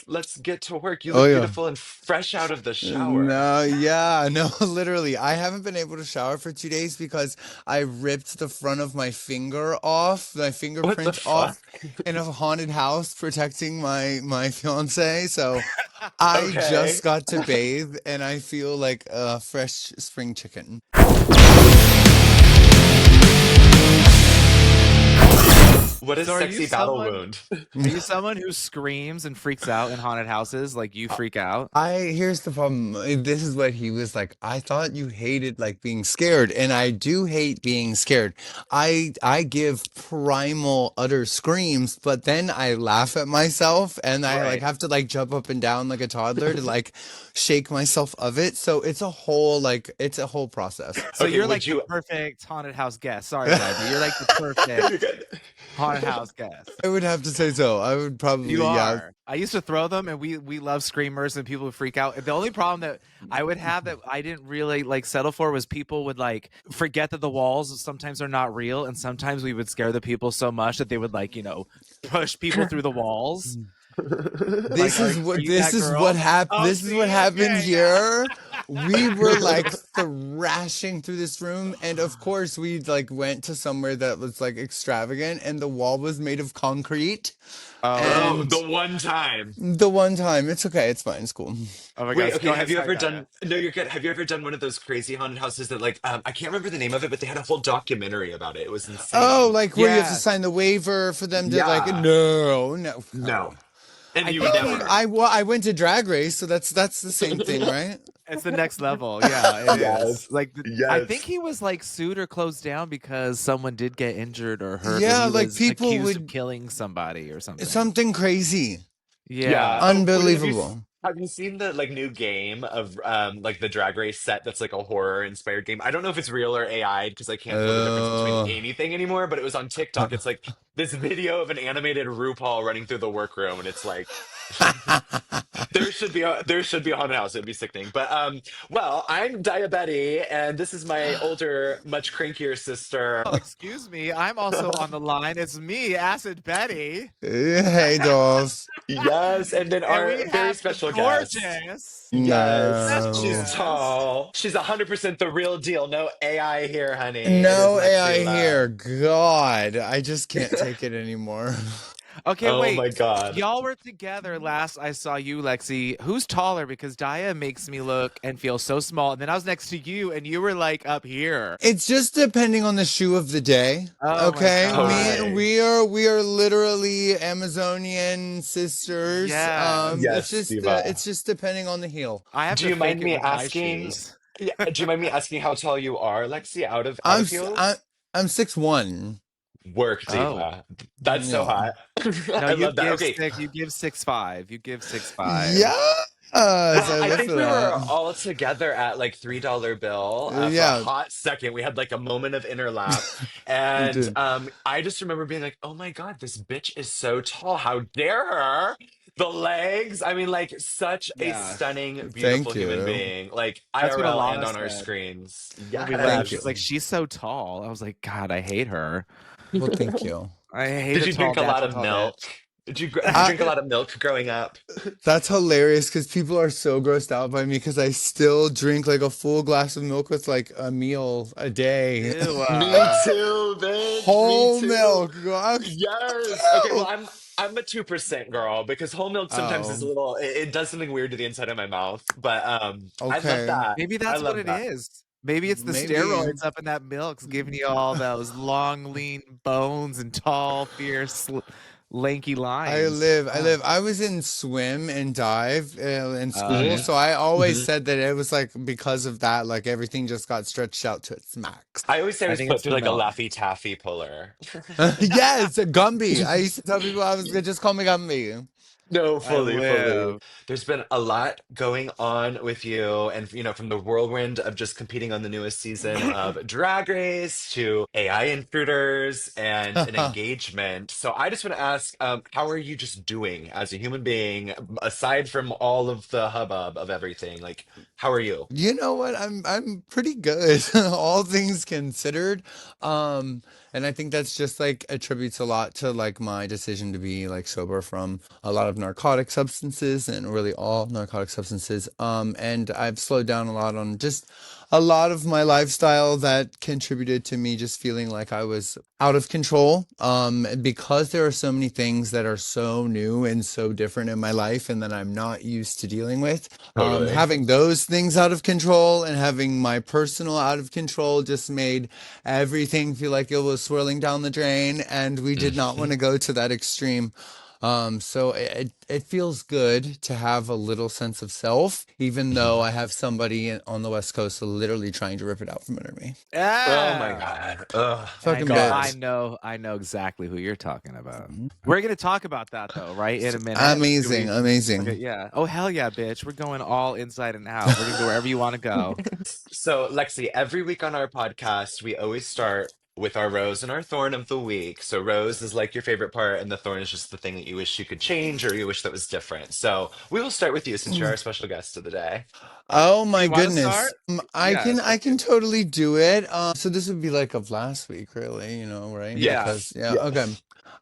let's get to work. You Oh look yeah. beautiful and fresh out of the shower. No, yeah, no, literally. I haven't been able to shower for 2 days because I ripped the front of my finger off, my What the fingerprint fuck? off in a haunted house protecting my fiance. So I just Okay. got to bathe and I feel like a fresh spring chicken. What a So sexy battle wound. are you someone who screams and freaks out in haunted houses? Like you freak out? Here's the problem. This is what he was like. I thought you hated like being scared, and I do hate being scared. I give primal utter screams, but then I laugh at myself and I like Right. have to like jump up and down like a toddler to like shake myself of it. So it's a whole process. So Okay, you're would like the you perfect haunted house guest. Sorry, bud, but you're like the No, you're perfect good. haunted house guest. I would have to say so. I would You probably, yeah. are. I used to throw them, and we love screamers and people who freak out. The only problem that I would have that I didn't really like settle for was people would like forget that the walls sometimes are not real, and sometimes we would scare the people so much that they would like push people through the walls. Like, are you that girl? Oh, This is what see, happened okay, yeah. here. We were like thrashing through this room, and of course we like went to somewhere that was like extravagant, and the wall was made of concrete. Oh, Oh, And the one time. the one time, it's okay, it's fine, it's cool. oh my Wait, gosh. okay, Go have ahead. you Sorry, ever Daya. done, no, you're good. Have you ever done one of those crazy haunted houses that like I can't remember the name of it, but they had a whole documentary about it. It was Oh, insane. like where you have to Yes, sign the waiver for them to like, Yeah. no, no, No. no. And I you would think Oh, he. never. I went to Drag Race, so that's the same thing, right? It's the next level. Yeah, it is. Yes. Like I think Yes. he was like sued or closed down because someone did get injured or hurt, or Yeah, he like was people accused of would killing somebody or something. something crazy. Yeah. Yeah. Oh, wait, Unbelievable. have you seen the like new game of like the Drag Race set that's like a horror inspired game? I don't know if it's real or AI because I can't tell the difference between Uh, anything anymore, but it was on TikTok. It's like this video of an animated RuPaul running through the workroom and it's like there should be a haunted house. It'd be sickening. But well, I'm Diabetti and this is my older, much crankier sister. Oh, excuse me. I'm also on the line. It's me, Acid Betty. Hey, dolls. Yes, and then And we our very have the special guest. gorgeous Yes, she's No. Thespius. tall. She's 100% the real deal. No AI here, honey. It is No AI Lexi. here. God, I just can't take it anymore. Okay, Oh wait. my God. Y'all were together last I saw you, Lexi. Who's taller? Because Daya makes me look and feel so small. And then I was next to you and you were like up here. It's just depending on the shoe of the day. Oh my Okay, God. Totally. we are literally Amazonian sisters. Yes. Yes, Diva. It's just depending on the heel. I have Do to you mind fake it me with my asking? shoes. Yeah, do you mind me asking how tall you are, Lexi? Out I'm of s- I, heels? I'm 6'1". Work, Oh. Diva. That's so Yeah. hot. No, I love that. Okay. you give 6'5". You give 6'5". Yes, Well, I I live think for we were that. all together at like $3 bill for a Yeah, hot second. We had like a moment of inner laugh. we And did. I just remember being like, oh my God, this bitch is so tall. How dare her? The legs. I mean, like, such a Yeah. stunning, beautiful Thank human you. being, like That's what IRL and Alana on our said screens. when we left. Thank She's Yes. like, you. she's so tall. I was like, God, I hate her. Well, thank you. I hate Did a you tall, drink a lot natural of tall milk? bitch. Did you drink a lot of milk growing up? That's hilarious because people are so grossed out by me because I still drink like a full glass of milk with like a meal a day. Ew. Me too, bitch. Me Whole too. milk. Fuck Yes. Okay, well you. I'm a 2% girl because whole milk sometimes is a Oh, little it does something weird to the inside of my mouth. But I love okay. that. Maybe I that's what love it that. is. Maybe it's the Maybe. steroids up in that milk's giving you all those long, lean bones and tall, fierce, lanky lines. Oh. I was in swim and dive in school, hmm Yeah. so I always hmm said that it was like because of that, like everything just got stretched out to its max. I always say I I was think put it's through the like a milk. Laffy Taffy puller. Yes, a Gumby. I used to tell people I was gonna just call me Gumby. No, I fully, fully. live. There's been a lot going on with you, and from the whirlwind of just competing on the newest season of Drag Race to AI intruders and an engagement. So I just want to ask, how are you just doing as a human being, aside from all of the hubbub of everything? Like, how are you? You know what? I'm pretty good, all things considered. Um, And I think that's just like attributes a lot to like my decision to be like sober from a lot of narcotic substances and really all narcotic substances. And I've slowed down a lot on just a lot of my lifestyle that contributed to me just feeling like I was out of control. Because there are so many things that are so new and so different in my life and that I'm not used to dealing with. Totally. Having those things out of control and having my personal out of control just made everything feel like it was swirling down the drain, and we did not want Mhm. to go to that extreme. So it feels good to have a little sense of self, even though Mhm. I have somebody on the West Coast literally trying to rip it out from under me. Oh my Yeah. God. Oh Fucking God. bitch. I know exactly who you're talking about. We're gonna talk about that though, right? In a minute. Should Amazing, we? Okay, amazing. yeah. Oh hell yeah, bitch. We're going all inside and out. We're gonna go wherever you want to go. So, Lexi, every week on our podcast, we always start with our rose and our thorn of the week. So, rose is like your favorite part, and the thorn is just the thing that you wish you could change or you wish that was different. So, we will start with you since you're our special guest of the day. Oh Do my you want to goodness. start? I Yeah, can start I you. can totally do it. So this would be like of last week, really, right? Yeah. Yes. Because yeah, Yeah. okay.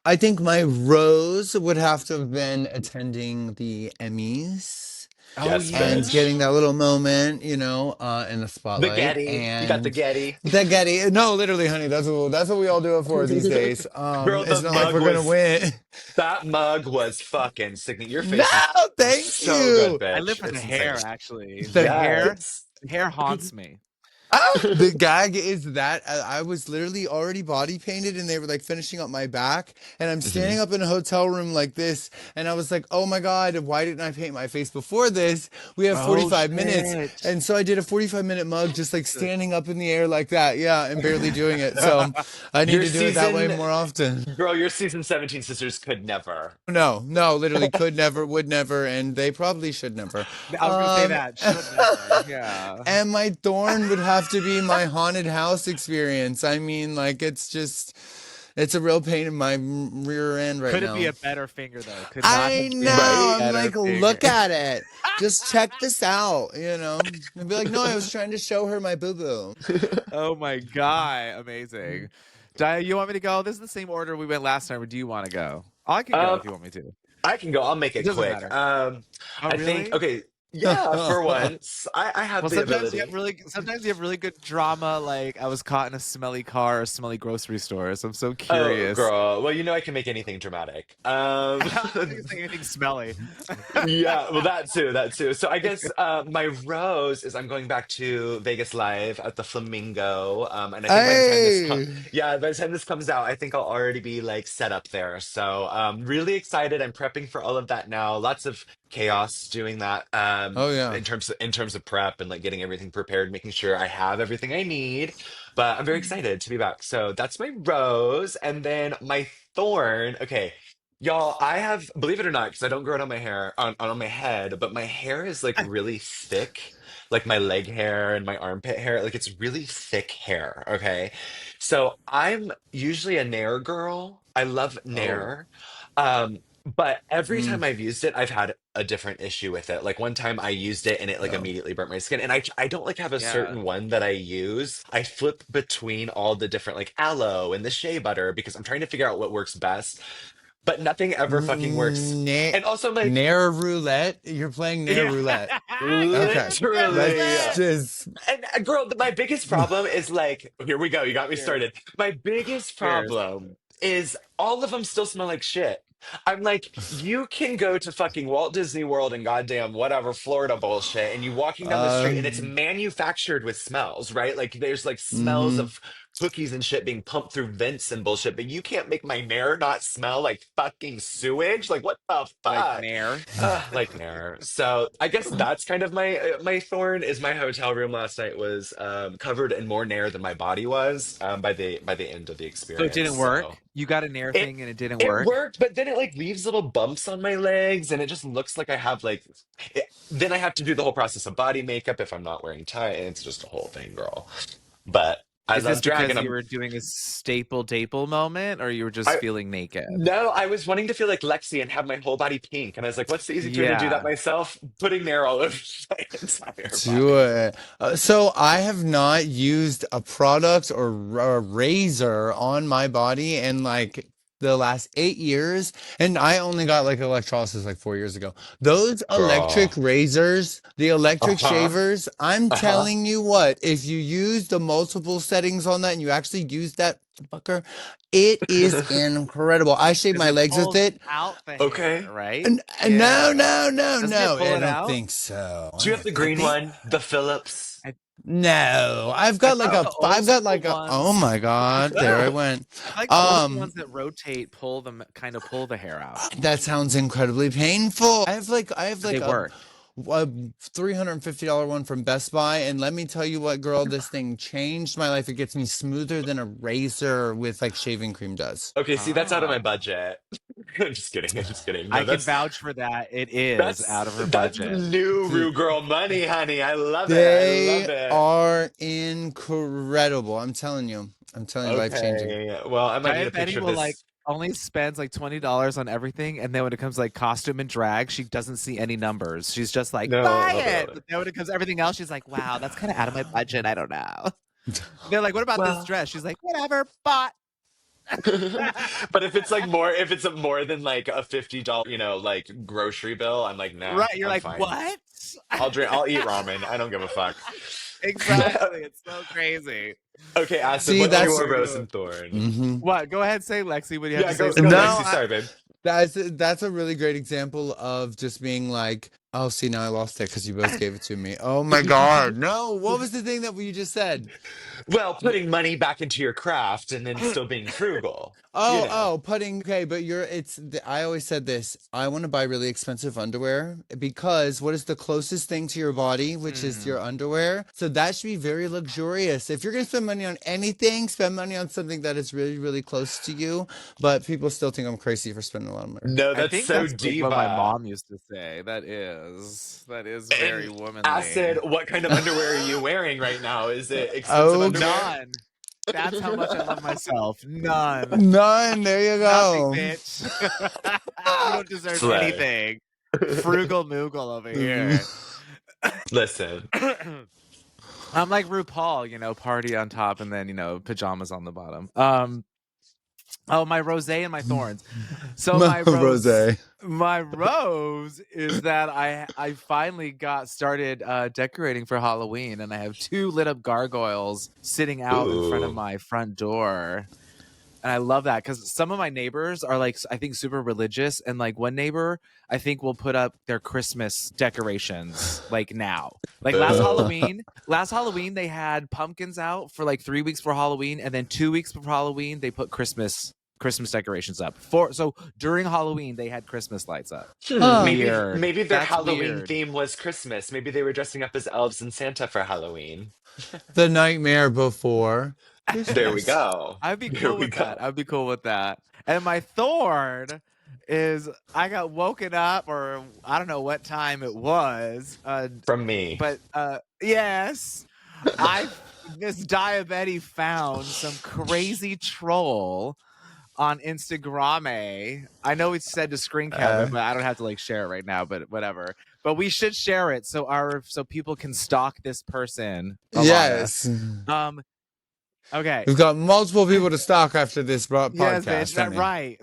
I think my rose would have to have been attending the Emmys Oh Yes, and yeah. bitch. getting that little moment, in the The spotlight. Getty. You got the And Getty. the Getty, no, literally, honey, that's what we all do it for these days. Girl, the It's not like mug we're gonna was, win. that mug was fucking sickening. Your No, face is thank so good, you. I live bitch. for the It's insane. hair, actually. The Yes. The hair haunts me. The gag is that I was literally already body painted and they were like finishing up my back. And I'm Mhm. standing up in a hotel room like this. And I was like, oh my God, why didn't I paint my face before this? We have Oh 45 minutes. shit. And so I did a 45-minute mug just like standing up in the air like that. Yeah, and barely doing it. So I need Your to do it that way season, more often. girl, your season 17 sisters could never. No, no, literally could never, would never, and they probably should never. I was gonna say Um, that. Should never. Yeah. and my thorn would have to be my haunted house experience. I mean, like, it's a real pain in my rear end right Couldn't be now. a better finger though. Could not I have been a know. Right? I'm better like, look finger. at it. Just check this out. And be like, no, I was trying to show her my boo boo. Oh my god, amazing. Dia, you want me to go? This is the same order we went last time, or do you want to go? I can go Um, if you want me to. I can go. I'll make It it doesn't quick. matter. Oh, I think, really? okay, yeah, for once, I have Well, the ability. sometimes you have really good drama. Like I was caught in a smelly car or smelly grocery store. So I'm so Oh, curious. girl. Well, I can make anything dramatic. I don't think it's like anything smelly. Yeah, well, that too, that too. So I guess my rose is I'm going back to Vegas Live at the Flamingo, and I think by the time Hey. yeah, by the time this comes out, I think I'll already be like set up there. So really excited. I'm prepping for all of that now. Lots of chaos doing that Oh, yeah. in terms of prep and like getting everything prepared, making sure I have everything I need. But I'm very excited to be back. So that's my rose, and then my thorn. Okay. Y'all, I have, believe it or not, because I don't grow it on my hair, on my head, but my hair is like really thick, like my leg hair and my armpit hair. Like it's really thick hair. Okay. So I'm usually a Nair girl. I love Oh, Nair. But every Mm, time I've used it, I've had a different issue with it. Like one time I used it and it like yeah. immediately burnt my skin. And I don't like have a yeah. certain one that I use. I flip between all the different like aloe and the shea butter because I'm trying to figure out what works best, but nothing ever fucking works. Na- And also, like, Nair roulette? You're playing Nair Yeah. roulette. You're Okay. never literally. That's roulette. just. And girl, my biggest problem is like, here we go. You got me Cheers. started. My biggest Cheers. problem is all of them still smell like shit. I'm like, you can go to fucking Walt Disney World and goddamn whatever Florida bullshit, and you walking down the street and it's Um, manufactured with smells, right? Like there's like smells mhm. of cookies and shit being pumped through vents and bullshit, but you can't make my Nair not smell like fucking sewage. Like what the Like fuck? Nair. Like Nair. So I guess that's kind of my thorn is my hotel room last night was covered in more Nair than my body was by the end of the So it experience. didn't work. So You got a Nair it thing and it didn't it work. worked, but then it like leaves little bumps on my legs, and it just looks like I have like. Then I have to do the whole process of body makeup if I'm not wearing tie, and it's just a whole thing, girl. But I Is this love drag, because and you were doing a staple daple moment, or you were just I feeling naked? no, I was wanting to feel like Lexi and have my whole body pink, and I was like, "What's the easiest way to do that Yeah. myself? Putting nair all over my entire Do body." it. So I have not used a product or a razor on my body in like the last 8 years, and I only got like electrolysis like 4 years ago. Those electric Girl. razors, the electric Uh-huh. shavers, I'm Uh-huh. telling you what, if you use the multiple settings on that and you actually use that fucker, it is incredible. I shave Because my it legs with pulls it. out the hair, Okay. right? No, Yeah. no, no, Doesn't it no. pull I it don't out? think so. Do you have the I green think one? The Phillips? I no. I've I got feel like like a the old I've got school like a oh ones my God, there I went. I feel like the old school Um ones that rotate pull them kind of pull the hair out. that sounds incredibly painful. I have But they like work. a $350 one from Best Buy, and let me tell you what, girl, this thing changed my life. It gets me smoother than a razor with like shaving cream does. Okay, see, that's out of my Ah. budget. I'm just kidding. I'm just kidding. I No, can vouch for that. It is out of her that's budget. new Rue Girl money, honey. I love it. I They love it. are incredible. I'm telling you. I'm telling you, life changing. Okay. Well, I might need a Giant Betty picture of will like this. only spends like $20 on everything, and then when it comes like costume and drag, she doesn't see any numbers. She's just like, No, buy love it, it. love But then when it comes to everything else, she's like, wow, that's kind of out of my budget. I don't know. They're like, what about this Well, dress? She's like, whatever, bought. but if it's like more, if it's more than like a $50, like grocery bill, I'm like, nah, Right. You're I'm like, fine. what? I'll eat ramen. I don't give a fuck. Exactly. It's so crazy. Okay, Acid, See, what's that's your rose and thorn? What? Go ahead, say Lexi. What do you have Yeah, to say, go no, Lexi. sweetie? Sorry, babe. that's a really great example of just being like, oh, see, now I lost it because you both gave it to me. Oh my God. No, what was the thing that you just said? Well, putting money back into your craft and then still being frugal. You Oh, know. oh, putting. Okay, but I always said this. I want to buy really expensive underwear because what is the closest thing to your body, which is Mm. your underwear? So that should be very luxurious. If you're going to spend money on anything, spend money on something that is really, really close to you. But people still think I'm crazy for spending a lot of money. No, I that's think so that's like what my diva. mom used to say. That is very And womanly. Acid, what kind of underwear are you wearing right now? Is it expensive Okay. underwear? None. That's how much I love myself. None. None. There you Nothing, go. bitch. You don't deserve Slay. anything. Frugal moogle over here. Listen. I'm like RuPaul, party on top and then, pajamas on the bottom. Oh, my rosé and my thorns. So Rose. my rose is that I finally got started decorating for Halloween, and I have 2 lit up gargoyles sitting out in front of Ooh. my front door. And I love that because some of my neighbors are like, I think, super religious. And like one neighbor, I think, will put up their Christmas decorations like now. Like Boo. last Halloween, they had pumpkins out for like 3 weeks before Halloween. And then 2 weeks before Halloween, they put Christmas decorations up. So during Halloween, they had Christmas lights up. Huh. Weird. Maybe their That's Halloween weird. theme was Christmas. Maybe they were dressing up as elves and Santa for Halloween. The nightmare before There we Christmas. go. I'd be There cool we with that. go. I'd be cool with that. And my thorn is I got woken up, or I don't know what time it was. From me. But yes, I this diabetic found some crazy troll on Instagram. I know it's said to screen cap Uh, it, but I don't have to like share it right now. But whatever. But we should share it so people can stalk this person, Alana. yes. Um. Okay. We've got multiple people to stalk after this Yes, bitch. podcast, That honey. right.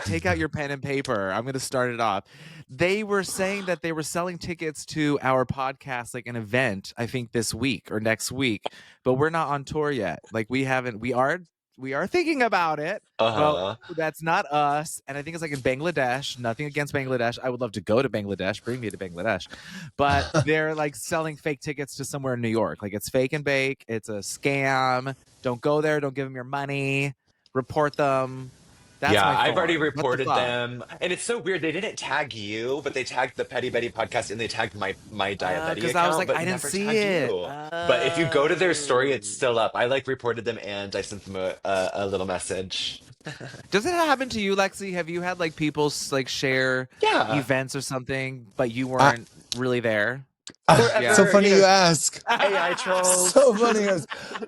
Take out your pen and paper. I'm gonna start it off. They were saying that they were selling tickets to our podcast, like an event, I think this week or next week, but we're not on tour yet. Like we haven't. We are thinking about it, but Uh-huh. that's not us. And I think it's like in Bangladesh. Nothing against Bangladesh. I would love to go to Bangladesh. Bring me to Bangladesh. But they're like selling fake tickets to somewhere in New York. Like it's fake and bake. It's a scam. Don't go there. Don't give them your money. Report them. That's Yeah, my I've already thorn. What the reported fuck? them. And it's so weird. They didn't tag you, but they tagged the Petty Betty podcast and they tagged my Diabetti Because I was account, like, but I didn't never see tagged it. you. But if you go to their story, it's Oh. still up. I like reported them and I sent them a little message. Does it happen to you, Lexi? Have you had like people like share Yeah. events or something, but you I, weren't really there? Yeah. So Forever, funny you ask. AI So trolls. funny.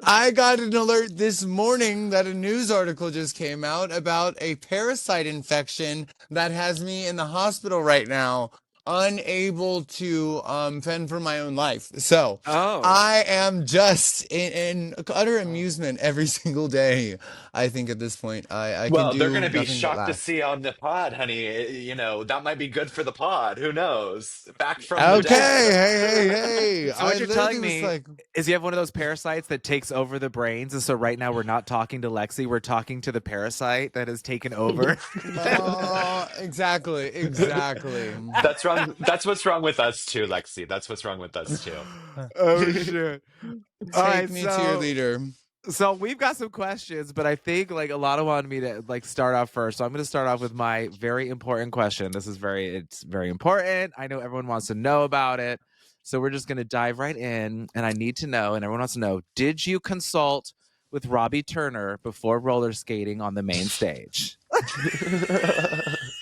I got an alert this morning that a news article just came out about a parasite infection that has me in the hospital right now, unable to fend for my own life. So Oh. I am just in utter amusement every single day. I think at this point, I can Well, they're going do to be nothing but shocked to laugh. see on the pod, honey. That might be good for the pod. Who knows? Back from the Okay, dead. hey. So I what you're literally telling was me like, is you have one of those parasites that takes over the brains, and so right now we're not talking to Lexi, we're talking to the parasite that has taken over. exactly. That's wrong. That's what's wrong with us too, Lexi. That's what's wrong with us too. Oh shit. All Take right, me to your leader. so we've got some questions, but I think like a lot of wanted me to like start off first. So I'm going to start off with my very important question. It's very important. I know everyone wants to know about it. So we're just going to dive right in, and I need to know, and everyone wants to know, did you consult with Robbie Turner before roller skating on the main stage?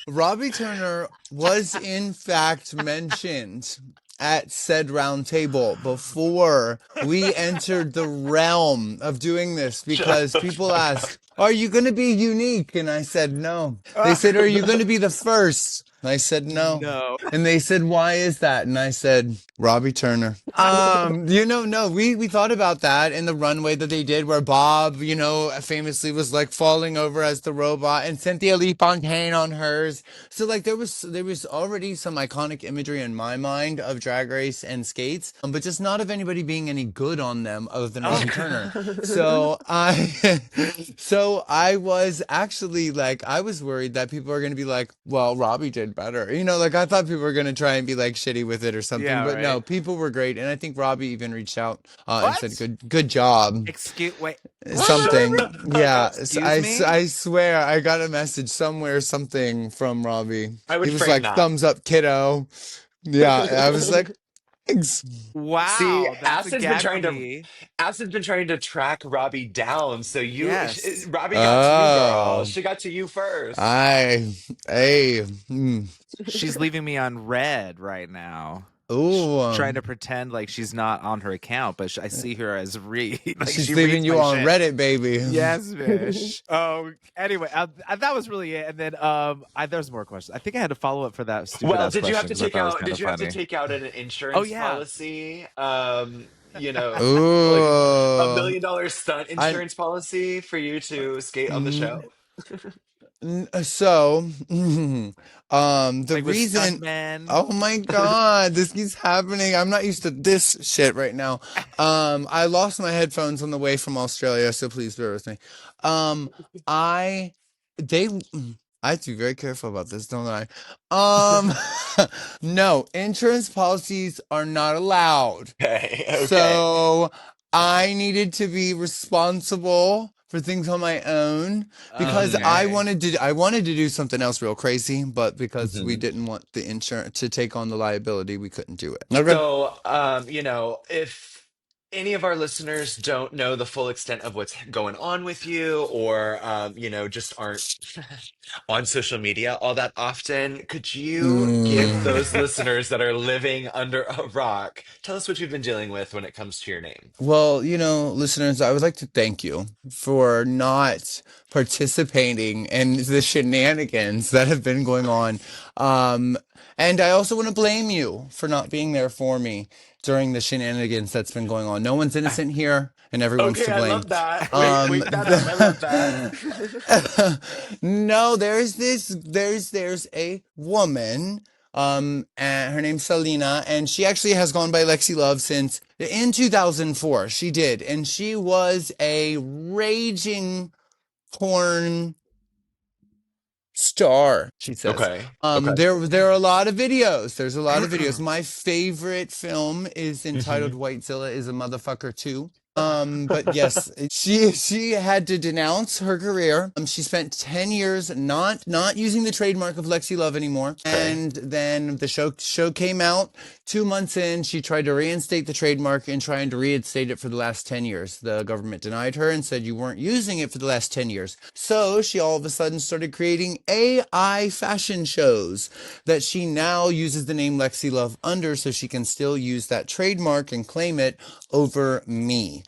Robbie Turner was in fact mentioned at said round table before we entered the realm of doing this Shut because the people fuck asked, up. "Are you going to be unique?" And I said, "No." They said, "Are you going to be the first?" And I said, "No." No. And they said, "Why is that?" And I said, "Robbie Turner." No, we thought about that in the runway that they did where Bob, famously was like falling over as the robot and Cynthia Lee Fontaine on hers. So like there was already some iconic imagery in my mind of Drag Race and skates, but just not of anybody being any good on them other than Oh. Robbie Turner. So I so I was actually like I was worried that people are gonna be like, well, Robbie did better. Like I thought people were gonna try and be like shitty with it or something. Yeah, But no, right. people were great. And I think Robbie even reached out and said, What? good job. Excuse wait. Shut What? Something. the fuck Yeah. up. Excuse me? I swear I got a message somewhere, something from Robbie. I He would was frame like, that. thumbs up, kiddo. Yeah. I was like, thanks. See, Wow, that's a gag for me. Acid's been trying to track Robbie down. So Yes. Robbie got to you, girl. Oh, She got to you first. I, hey, She's leaving me on red right now. ooh, Trying to pretend like she's not on her account, but I see her as read. Like she's she leaving reads you my on shit. Reddit, baby. Yes, Vish. Oh, anyway, that was really it. And then there's more questions. I think I had to follow up for that stupid Well, ass question because I thought it was kind did of you have to funny. take out an Oh insurance yeah. policy? Like a Ooh, $1 million stunt I, insurance policy for you to skate on the mm, show? so, the Like with reason, stuntmen. oh my God, this keeps happening. I'm not used to this shit right now. I lost my headphones on the way from Australia, so please bear with me. Um, I, they, I have to be very careful about this, don't I? Um, no, insurance policies are not allowed. Okay, okay. So I needed to be responsible for things on my own because Okay. I wanted to do something else real crazy, but because we Mhm. didn't want the insurance to take on the liability, we couldn't do it. Okay. So, if any of our listeners don't know the full extent of what's going on with you, or just aren't on social media all that often, could you give those Mm. listeners that are living under a rock, tell us what you've been dealing with when it comes to your name? Well, listeners, I would like to thank you for not participating in the shenanigans that have been going on. Um, and I also want to blame you for not being there for me during the shenanigans that's been going on. No one's innocent here, and everyone's Okay, to I blame. love that. Wait, Um, wait that up. I love that. no, there's a woman. And her name's Selena, and she actually has gone by Lexi Love since in 2004. She did, and she was a raging porn star. She says, Okay. Okay. there are a lot of videos. There's a lot of videos. My favorite film is entitled Hmm. Whitezilla is a Motherfucker Too. But yes, she had to denounce her career. She spent 10 years not using the trademark of Lexi Love anymore. Okay. And then the show came out. 2 months in, she tried to reinstate the trademark and trying to reinstate it for the last 10 years. The government denied her and said you weren't using it for the last 10 years. So she all of a sudden started creating AI fashion shows that she now uses the name Lexi Love under so she can still use that trademark and claim it over me.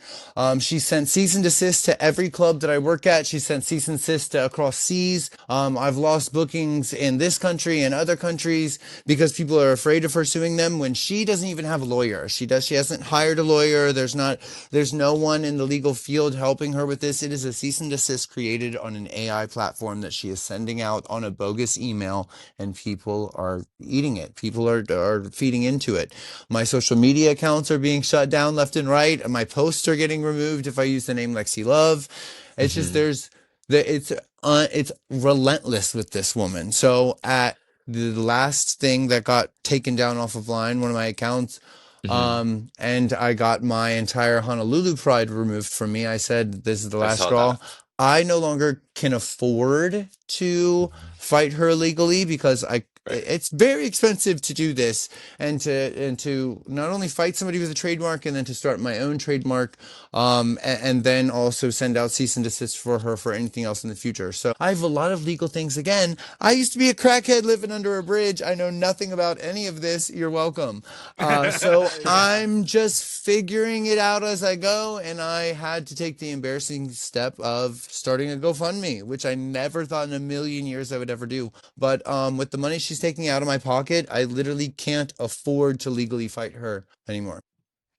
She sent cease and desist to every club that I work at. She sent cease and desist to across seas. I've lost bookings in this country and other countries because people are afraid of her suing them when she doesn't even have a lawyer. She hasn't hired a lawyer. There's no one in the legal field helping her with this. It is a cease and desist created on an AI platform that she is sending out on a bogus email, and people are eating it. People are feeding into it. My social media accounts are being shut down left and right. My posts are getting removed if I use the name Lexi Love. It's just Hmm. it's relentless with this woman. So at the last thing that got taken down off of line, one of my accounts, Hmm. and I got my entire Honolulu pride removed from me. I said, this is the I last saw straw. that. I no longer can afford to Mhm. fight her legally because Right. it's very expensive to do this and to not only fight somebody with a trademark and then to start my own trademark, and then also send out cease and desist for her for anything else in the future. So I have a lot of legal things. Again, I used to be a crackhead living under a bridge. I know nothing about any of this. You're welcome. So Yeah. I'm just figuring it out as I go, and I had to take the embarrassing step of starting a GoFundMe, which I never thought in a million years I would ever do. But with the money she's taking out of my pocket, I literally can't afford to legally fight her anymore.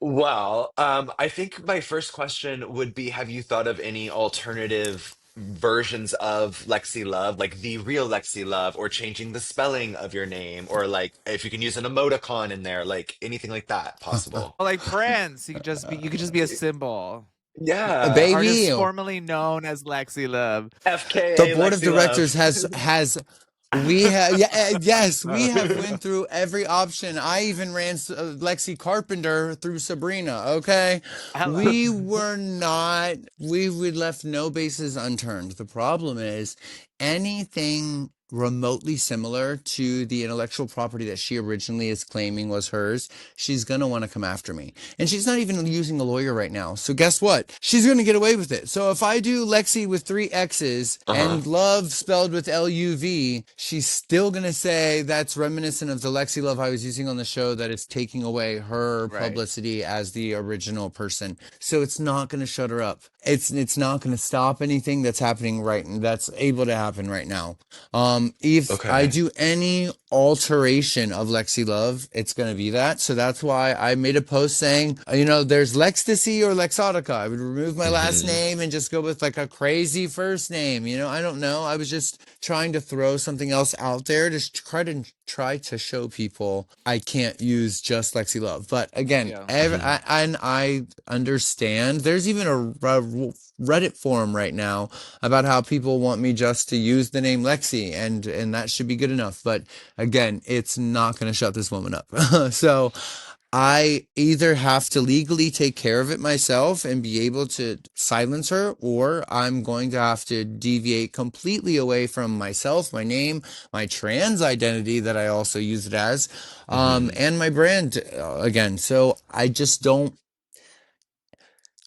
Well, I think my first question would be, have you thought of any alternative versions of Lexi Love, like the real Lexi Love, or changing the spelling of your name, or like if you can use an emoticon in there, like anything like that possible? Like Prince, you could just be a symbol. Yeah. Baby, Artist formerly known as Lexi Love. the FKA board of Lexi directors Love. has we have, yeah, yes, we have went through every option. I even ran Lexi Carpenter through Sabrina. Okay, Hello. we would left no bases unturned. The problem is anything remotely similar to the intellectual property that she originally is claiming was hers, she's gonna want to come after me. And she's not even using a lawyer right now. So guess what? She's gonna get away with it. So if I do Lexi with three X's Uh-huh. and love spelled with LUV, she's still gonna say that's reminiscent of the Lexi Love I was using on the show, that is taking away her Right. publicity as the original person. So it's not gonna shut her up. It's not gonna stop anything that's happening that's able to happen right now. If I Okay. do any alteration of Lexi Love, it's gonna be that. So that's why I made a post saying, there's Lextasy or Lexotica. I would remove my last Hmm. name and just go with like a crazy first name. I don't know. I was just trying to throw something else out there to try to show people I can't use just Lexi Love. But again, Yeah. I, and I understand. There's even a Reddit forum right now about how people want me just to use the name Lexi, and that should be good enough. But again, it's not going to shut this woman up. So I either have to legally take care of it myself and be able to silence her, or I'm going to have to deviate completely away from myself, my name, my trans identity that I also use it as, Hmm. and my brand again. So I just don't.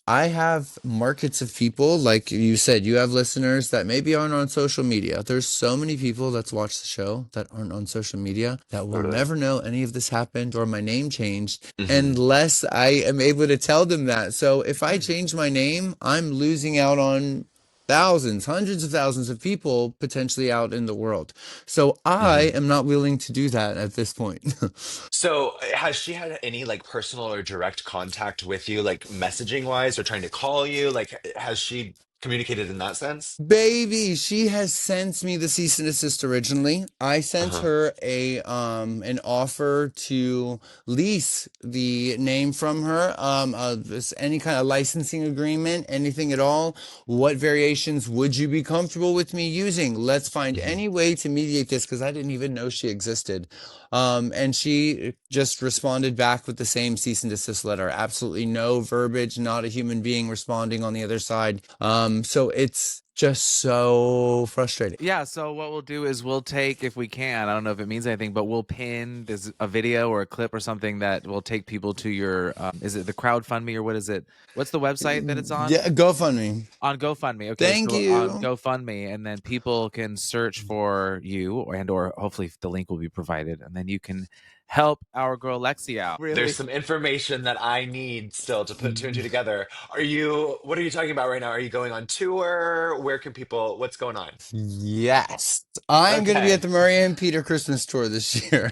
I have markets of people, like you said, you have listeners that maybe aren't on social media. There's so many people that's watched the show that aren't on social media that will Totally. never know any of this happened or my name changed Hmm. unless I am able to tell them that. So if I change my name, I'm losing out on thousands, hundreds of thousands of people potentially out in the world. So I Hmm. am not willing to do that at this point. So, has she had any like personal or direct contact with you, like messaging wise, or trying to call you? Like, has she? communicated in that sense? Baby, she has sent me the cease and desist originally. I sent Uh-huh. her a an offer to lease the name from her. Any kind of licensing agreement, anything at all. What variations would you be comfortable with me using? Let's find Mhm. any way to mediate this because I didn't even know she existed. And she just responded back with the same cease and desist letter. Absolutely no verbiage, not a human being responding on the other side. So it's just so frustrating. Yeah, so what we'll do is we'll take, if we can, I don't know if it means anything, but we'll pin this a video or a clip or something that will take people to your is it the crowdfund me or what is it? What's the website that it's on? Yeah, GoFundMe. On GoFundMe. Okay, Thank so on you. GoFundMe, and then people can search for you, or hopefully the link will be provided, and then you can help our girl Lexi out. There's Really? some information that I need still to put two and two together. What are you talking about right now? Are you going on tour? Where can people, what's going on? Yes, I'm going to be at Okay. the Murray and Peter Christmas tour this year.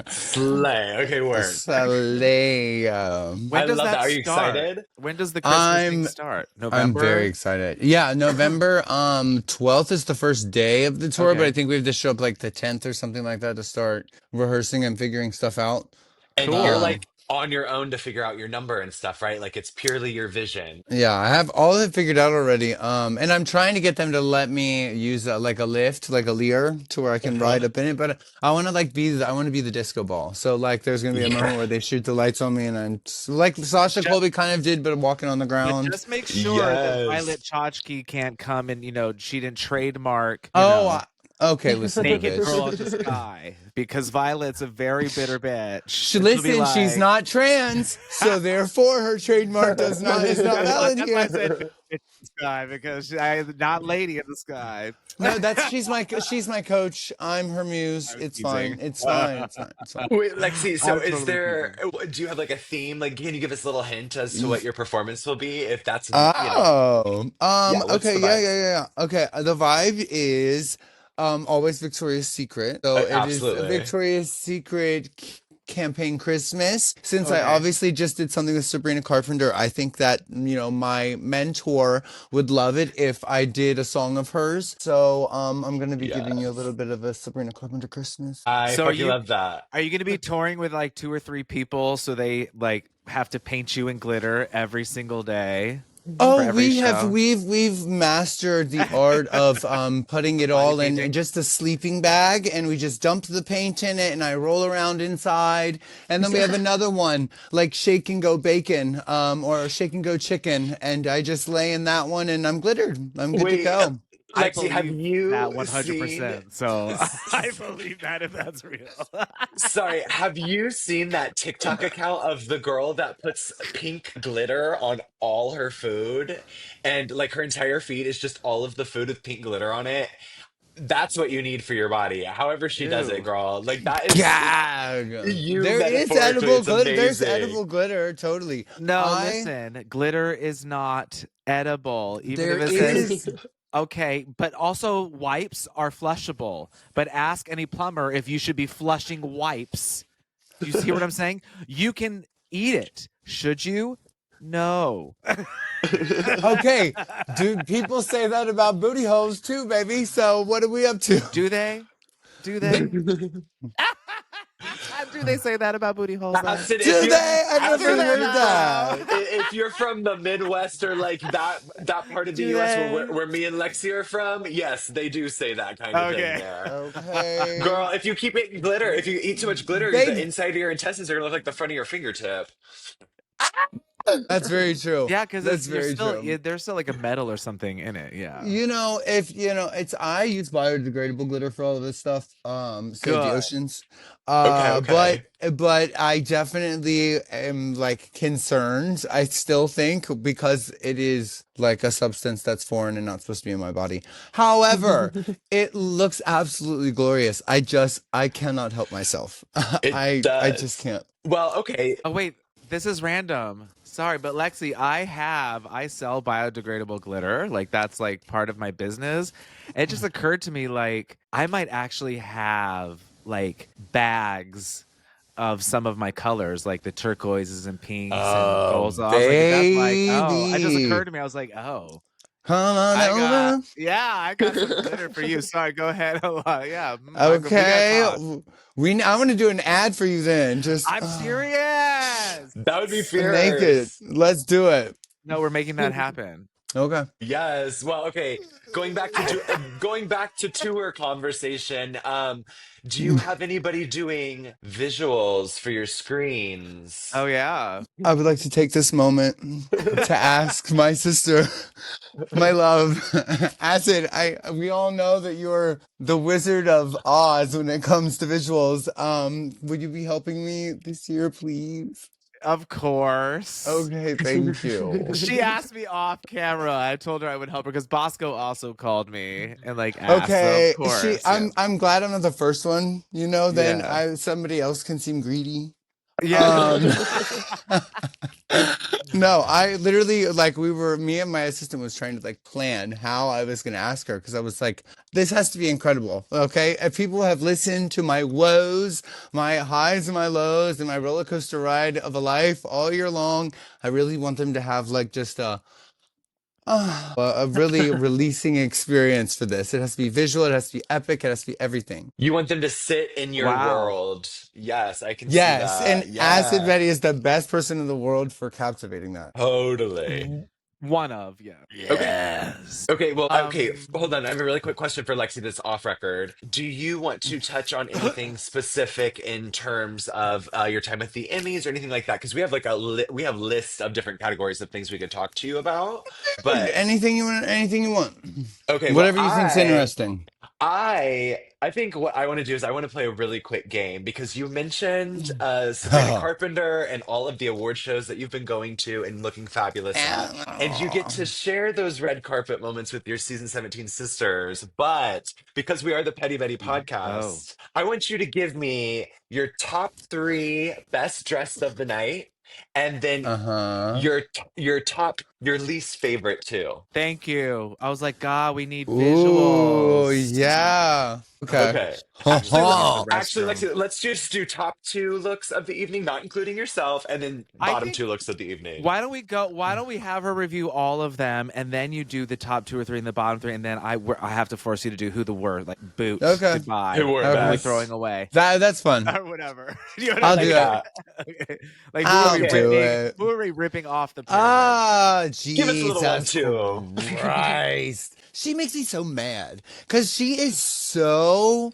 Slay. Okay, word. Slay. When I does love that. that Are you start? excited? When does the Christmas thing I'm start? I'm very November? excited. Yeah, November 12th is the first day of the tour, but I Okay. think we have to show up like the 10th or something like that to start rehearsing and figuring stuff out. And you're Cool. like on your own to figure out your number and stuff, right? Like it's purely your vision. Yeah, I have all of it figured out already. And I'm trying to get them to let me use like a lift, like a Lear, to where I can Uh-huh. ride up in it. But I want to I want to be the disco ball. So like, there's gonna be a moment where they Yes. shoot the lights on me, and I'm like Sasha Ju- Colby kind of did, but I'm walking on the But ground. just make sure that Violet Yes. Chachki can't come and, she didn't trademark, Oh, okay. Listen to the naked bitch. girl in the sky because Violet's a very bitter bitch. She, And she'll be listen, she's like, not trans, so therefore her trademark does not is not valid that's why I here. said bitch in the sky because I'm not lady in the sky. No, that's she's my coach. I'm her muse. I was It's fine. teasing. It's fine. It's fine. It's fine. Wait, Lexi, so I'm is totally there, teasing. do you have like a theme? Like, can you give us a little hint as to what your performance will be? If that's, Oh, yeah, what's okay, the yeah, vibe? yeah, yeah. Okay, the vibe is, always Victoria's Secret. So it is a Absolutely. Victoria's Secret campaign Christmas. Since I Okay. obviously just did something with Sabrina Carpenter, I think that, my mentor would love it if I did a song of hers. So, I'm gonna be giving you a little Yes. bit of a Sabrina Carpenter Christmas. I So are fucking you love that. are you going to be touring with like two or three people so they like have to paint you in glitter every single day for Oh, every show? we've mastered the art of putting it Body all in painting. just a sleeping bag, and we just dump the paint in it, and I roll around inside, and then we have another one like shake and go bacon, or shake and go chicken, and I just lay in that one, and I'm glittered. I'm good to Wait, go. I Lexi, have believe that you seen, 100%. So I believe that if that's real. sorry, have you seen that TikTok account of the girl that puts pink glitter on all her food and like her entire feed is just all of the food with pink glitter on it? That's what you need for your body. However she does it, Ew. girl. Like that is Gag. you There is metaphorically. edible It's glitter. There's amazing. edible glitter. Totally. No, I listen, glitter is not edible, even if there it says is. okay, but also wipes are flushable. But ask any plumber if you should be flushing wipes. Do you see what I'm saying? You can eat it. Should you? No. Okay, do people say that about booty holes too, baby? So what are we up to? Do they? Do they? Do they say that about booty holes though? Austin, if Do you're they? I've Do never Austin, they if heard you're from though? that. if you're from the Midwest or like that part of the Do US where they? where me and Lexi are from, yes, they do say that kind of thing Okay. there. Okay, Girl, if you keep eating glitter, if you eat too much glitter, the they. inside of your intestines are gonna look like the front of your fingertip. That's very true. Yeah, because That's it's you're very still true. there's still like a metal or something in it. Yeah. If it's I use biodegradable glitter for all of this stuff. Save the Good. oceans. Okay, But okay. I definitely am like concerned. I still think because it is like a substance that's foreign and not supposed to be in my body. However, it looks absolutely glorious. I cannot help myself. It I just does. can't. Well, okay. Oh wait, this is random. Sorry, but Lexi, I sell biodegradable glitter. Like that's like part of my business. It just occurred to me like I might actually have like bags of some of my colors, like the turquoises and pinks and Oh, golds. I was like, if that's like, oh, it just occurred Baby. to me. I was like, oh, Come on over. I got some glitter for you. Sorry, go ahead. Yeah, we gotta Okay. talk. I want to do an ad for you then. Just I'm serious. That would be naked. fierce. Let's do it. No, we're making that happen. Okay. Yes. Well, okay. Going back to tour conversation. Do you have anybody doing visuals for your screens? Oh yeah. I would like to take this moment to ask my sister, my love, Acid. We all know that you're the Wizard of Oz when it comes to visuals. Would you be helping me this year, please? Of course. Okay, thank you. She asked me off camera. I told her I would help her because Bosco also called me and like asked. So of Okay, course, yeah, I'm glad I'm not the first one. Then yeah, somebody else can seem greedy. yeah. Um, no, I literally me and my assistant was trying to like plan how I was going to ask her because I was like, this has to be incredible. Okay. If people have listened to my woes, my highs and my lows and my roller coaster ride of a life all year long, I really want them to have like just a really releasing experience for this. It has to be visual. It has to be epic. It has to be everything. You want them to sit in your Wow. world. Yes, I can see Yes. And that. Acid Yeah. Betty is the best person in the world for captivating that. Totally. One of, yeah. Okay. Yes. Okay, well, okay, hold on. I have a really quick Um, question for Lexi that's off record. Do you want to touch on anything specific in terms of your time at the Emmys or anything like that? Because we have like we have lists of different categories of things we could talk to you about. But Anything you want. okay, well, Whatever you think's interesting. I think what I want to do is I want to play a really quick game because you mentioned Sabrina Carpenter and all of the award shows that you've been going to and looking fabulous at. And you get to share those red carpet moments with your season 17 sisters. But because we are the Petty Betty oh, podcast, I want you to give me your top three best dressed of the night and then Uh-huh. your least favorite too. thank you. I was like, God, we need Ooh, visuals. yeah. Okay. Okay. I Actually, love the actually, restroom. Lexi, let's just do top two looks of the evening, not including yourself, and then I bottom think two looks of the evening. why don't we have her review all of them and then you do the top two or three and the bottom three and then I have to force you to do who the were like boot Okay. goodbye Who were who are we Okay. throwing best? away That's fun. or whatever. You know what I'll I do Like mean? it. that. Okay. Like I'll Okay. do it. who are we ripping off the pyramid? Ah, Give us a little one, Jesus too. Christ. She makes me so mad because she is so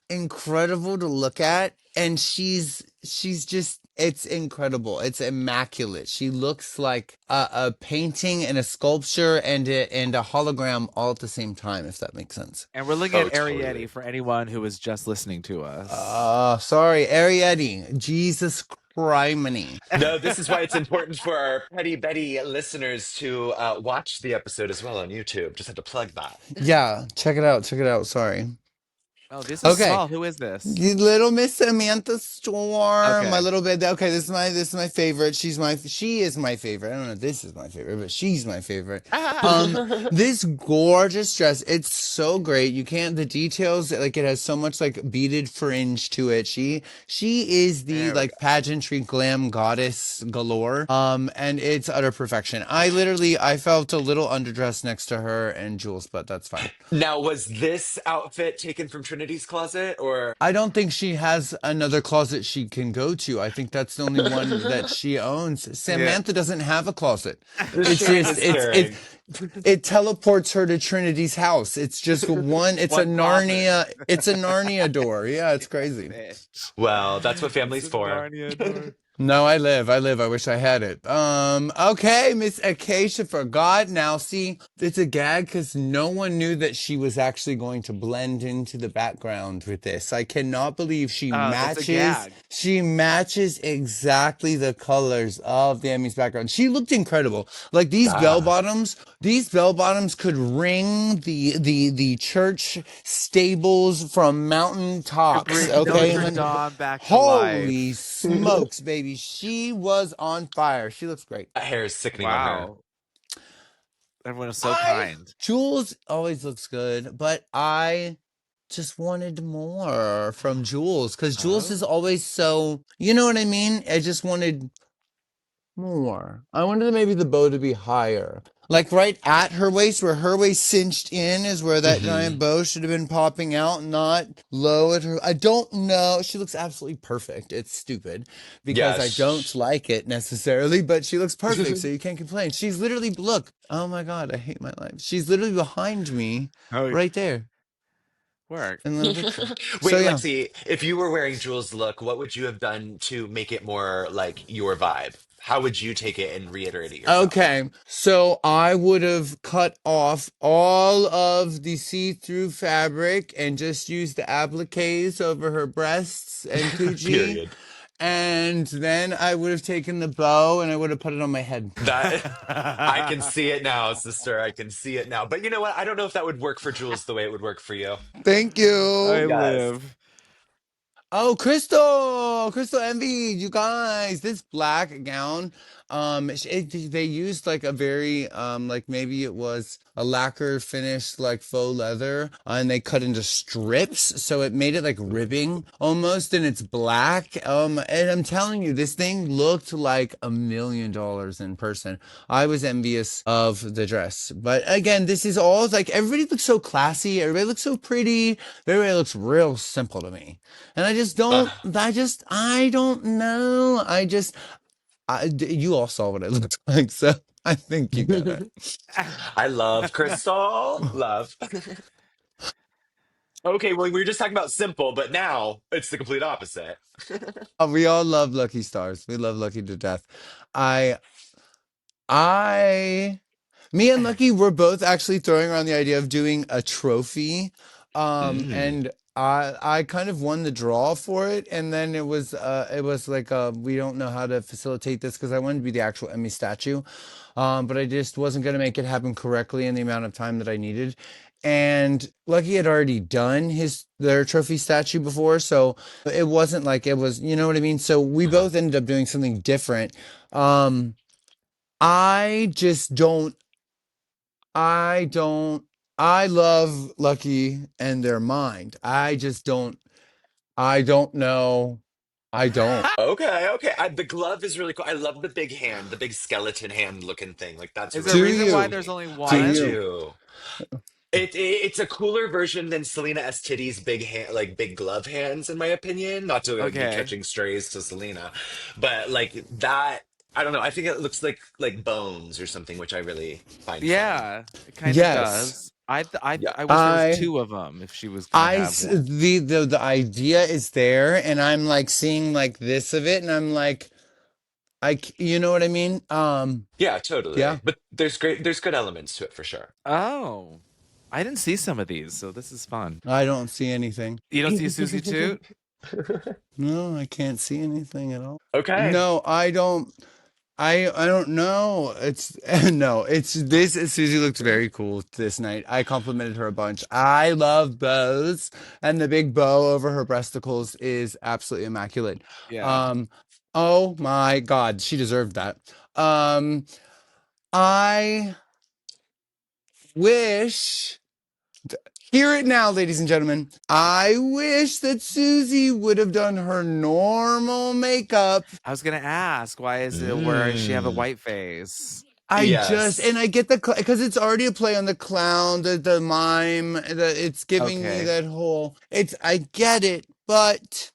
incredible to look at, and she's just it's incredible. It's immaculate. She looks like a painting and a sculpture and a hologram all at the same time, if that makes sense. And we're looking Oh, at Arietti totally. for anyone who was just listening to us. Sorry, Arietti. Jesus criminy. No, this is why it's important for our Petty Betty listeners to watch the episode as well on YouTube. Just had to plug that. Yeah, check it out. Check it out. Sorry. Oh, this is Okay. Saul. Who is this? You little Miss Samantha Storm, my Okay. little bit. Okay, this is my favorite. She is my favorite. I don't know if this is my favorite, but she's my favorite. This gorgeous dress, it's so great. You can't the details like it has so much like beaded fringe to it. She is the There we like go. pageantry glam goddess galore. And it's utter perfection. I felt a little underdressed next to her and Jules, but that's fine. Now, was this outfit taken from Trinity's closet or? I don't think she has another closet she can go to. I think that's the only one that she owns. Yeah. Samantha doesn't have a closet. The It's sharing just is caring. it teleports her to Trinity's house. It's just one. It's a One closet. Narnia. It's a Narnia door. Yeah, it's crazy. Bitch. Well, that's what It's family's a for. Narnia door. No, I live. I wish I had it. Okay, Miss Acacia forgot. Now, see, it's a gag because no one knew that she was actually going to blend into the background with this. I cannot believe she It's a gag. She matches exactly the colors of the Emmy's background. She looked incredible. Like Ah. these bell bottoms could ring the church stables from mountain Could tops. bring Okay, Notre honey? Dame back to Holy life. smokes, baby. She was on fire. She looks great. That hair is sickening on her. Wow. Everyone is so kind. Jules always looks good, but I just wanted more from Jules because Jules is Oh. always so, you know what I mean? I just wanted more. I wanted maybe the bow to be higher. Like right at her waist, where her waist cinched in is where that giant Hmm. bow should have been popping out, not low at her. I don't know. She looks absolutely perfect. It's stupid because I don't Yes. like it necessarily, but she looks perfect, so you can't complain. She's literally, look, oh my God, I hate my life. She's literally behind me Oh, right there work. in the picture. So Wait, yeah. Lexi, if you were wearing Jules' look, what would you have done to make it more like your vibe? How would you take it and reiterate it yourself? Okay, so I would have cut off all of the see-through fabric and just used the appliques over her breasts and coochie. Period. And then I would have taken the bow and I would have put it on my head. That I can see it now, sister. I can see it now. But you know what? I don't know if that would work for Jules the way it would work for you. Thank I you. Yes. live. Oh, Crystal Envy, you guys, this black gown, they used like a very, like maybe it was a lacquer finish, like faux leather, and they cut into strips, so it made it like ribbing almost, and it's black. And I'm telling you, this thing looked like $1 million in person. I was envious of the dress, but again, this is all like everybody looks so classy, everybody looks so pretty, everybody looks real simple to me. And I don't know. You all saw what I looked like, so I think you get it. I love Crystal. Love. Okay, well, we were just talking about simple, but now it's the complete opposite. We all love Lucky Stars. We love Lucky to death. I, I Me and Lucky were both actually throwing around the idea of doing a trophy. Mm. And I kind of won the draw for it, and then it was like we don't know how to facilitate this because I wanted to be the actual Emmy statue. But I just wasn't gonna make it happen correctly in the amount of time that I needed. And Lucky had already done their trophy statue before, so it wasn't like it was, you know what I mean? So we Uh-huh. both ended up doing something different. Um, I just don't I don't. I love Lucky and their mind. I just don't. I don't know. I don't. Okay, okay. The glove is really cool. I love the big hand, the big skeleton hand looking thing. Like that's Is there a really Do reason cool why to you? there's me. only Do I one? you? do. It's a cooler version than Selena Esteti's big hand, like big glove hands, in my opinion. Not to like be Okay. catching strays to Selena, but like that. I don't know. I think it looks like bones or something, which I really find fun. Yeah, it kind of Yes. does. Yeah. I wish there was I. two of them if she was gonna have one. The idea is there, and I'm like seeing like this of it, and I'm like, you know what I mean? Yeah, Yeah. totally. But there's good elements to it for sure. Oh, I didn't see some of these, so this is fun. I don't see anything. You don't see a Susie Toot? No, I can't see anything at all. Okay. No, I don't. I don't know. It's no, it's this Susie looked very cool this night. I complimented her a bunch. I love bows, and the big bow over her breasticles is absolutely immaculate. Yeah. Um, oh my God, she deserved that. Um, I wish hear it now, ladies and gentlemen. I wish that Susie would have done her normal makeup. I was gonna ask, why is it where she have a Mm. white face? And Yes. I get because it's already a play on the clown, the mime, it's giving me Okay. that whole, I get it, but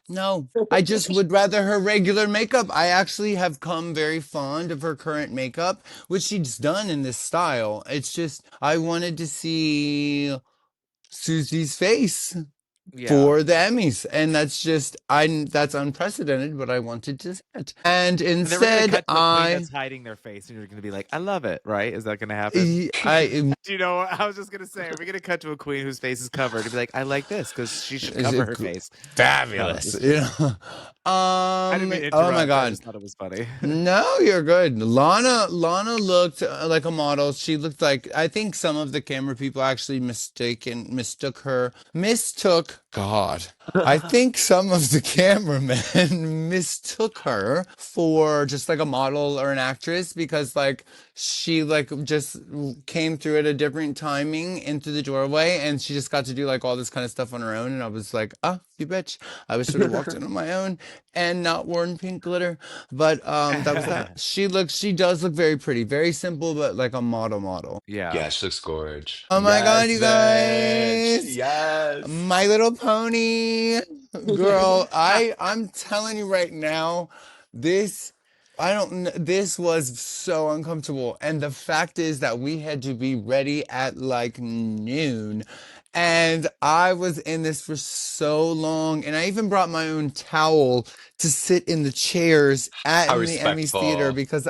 no, I just would rather her regular makeup. I actually have come very fond of her current makeup, which she's done in this style. It's just, I wanted to see Susie's face Yeah. for the Emmys. And that's unprecedented, but I wanted to see it. And And then we're gonna instead, cut to a queen that's hiding their face, and you're gonna be like, "I love it," right? Is that gonna happen? I, Do you know? I was just gonna say, are we gonna cut to a queen whose face is covered and be like, "I like this" because she should is cover it her face? No, fabulous? just You kidding. know? I didn't mean to Oh my interrupt. I God. just thought it was funny. No, you're good. Lana looked like a model. She looked like, I think some of the camera people actually mistook God. I think some of the cameramen mistook her for just like a model or an actress because like she like just came through at a different timing into the doorway and she just got to do like all this kind of stuff on her own and I was like, ah, you bitch. I wish I would have walked in on my own and not worn pink glitter. But that was that. She does look very pretty, very simple, but like a model. Yeah. Yeah, she looks gorge. Oh my God, Yes, you bitch. guys. Yes. My Little Pony. Girl, I'm telling you right now, this this was so uncomfortable. And the fact is that we had to be ready at like noon. And I was in this for so long. And I even brought my own towel to sit in the chairs at How in the Emmys theater respectful. because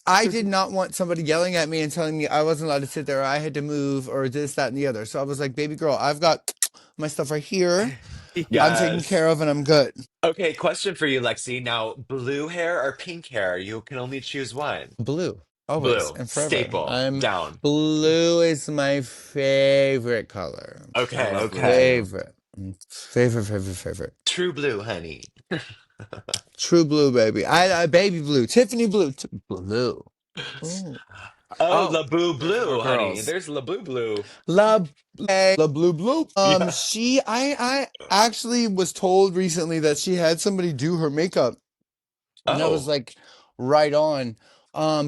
I did not want somebody yelling at me and telling me I wasn't allowed to sit there, or I had to move, or this, that, and the other. So I was like, baby girl, I've got my stuff right here. I'm Yeah. taken Yes. care of and I'm good. Okay, question for you, Lexi. Now, blue hair or pink hair? You can only choose one. Blue, always Blue, and forever. staple, I'm down. blue is my favorite color. I Okay, love blue okay. too. Favorite. Favorite. True blue, honey. True blue, baby. I baby blue. Tiffany blue. Blue. Ooh. Oh, Oh, La Boo there's more Blue, honey. girls. There's La Boo Blue. La blue. Yeah. I actually was told recently that she had somebody do her makeup. And I was Oh. like, right on.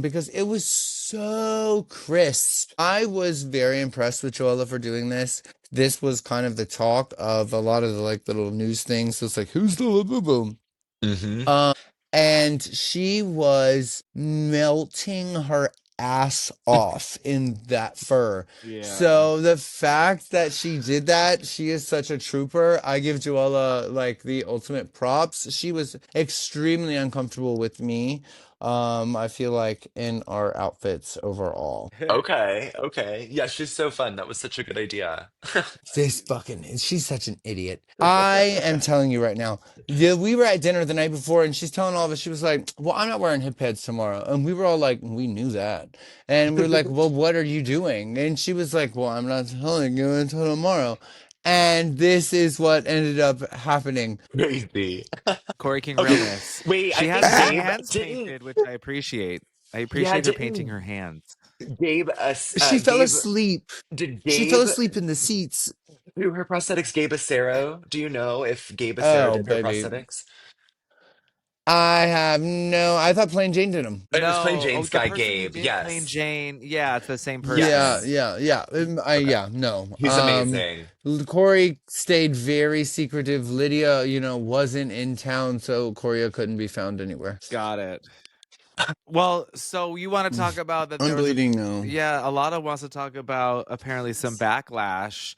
Because it was so crisp. I was very impressed with Joella for doing this. This was kind of the talk of a lot of the like little news things. So it's like, who's the Labubu? Mm-hmm. And she was melting her ass off in that fur. Yeah. So the fact that she did that, she is such a trooper. I give Joella like the ultimate props. She was extremely uncomfortable with me. I feel like in our outfits overall. Okay, okay. Yeah, she's so fun. That was such a good idea. This fucking, she's such an idiot. I am telling you right now. Yeah, we were at dinner the night before and she's telling all of us, she was like, well, I'm not wearing hip pads tomorrow. And we were all like, we knew that. And we were like, well, what are you doing? And she was like, well, I'm not telling you until tomorrow. And this is what ended up happening. Crazy. Corey King Okay, realness. wait, I She has think her Gabe hands didn't. painted, which I appreciate. I Yeah, appreciate her painting didn't her hands. Gabe, She fell Gabe, asleep. did She fell Gabe asleep in the seats. do her prosthetics? Gabe Acero? Do you know if Gabe Acero Oh, did her baby. prosthetics? I have no, I thought Plain Jane did them. It was Plain No, oh, Jane's the guy, person who Gabe. did Plain Yes. Jane. Yeah, it's the same Yeah, person. Yes. yeah, yeah. Okay. Yeah, no. He's amazing. Corey stayed very secretive. Lydia, wasn't in town, so Coria couldn't be found anywhere. Got it. Well, so you want to talk about that I'm there was bleeding now. yeah, Alana wants to talk about apparently some backlash.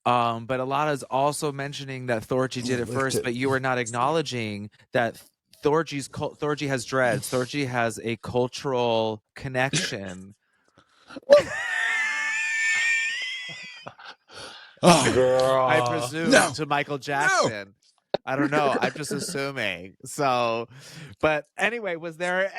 But Alana is also mentioning that Thorgy did it Lift first, it. but you were not acknowledging that Thorgy has dreads. Thorgy has a cultural connection. Oh, I Girl. presume no, to Michael no. Jackson. I don't know. I'm just assuming. So, but anyway, was there?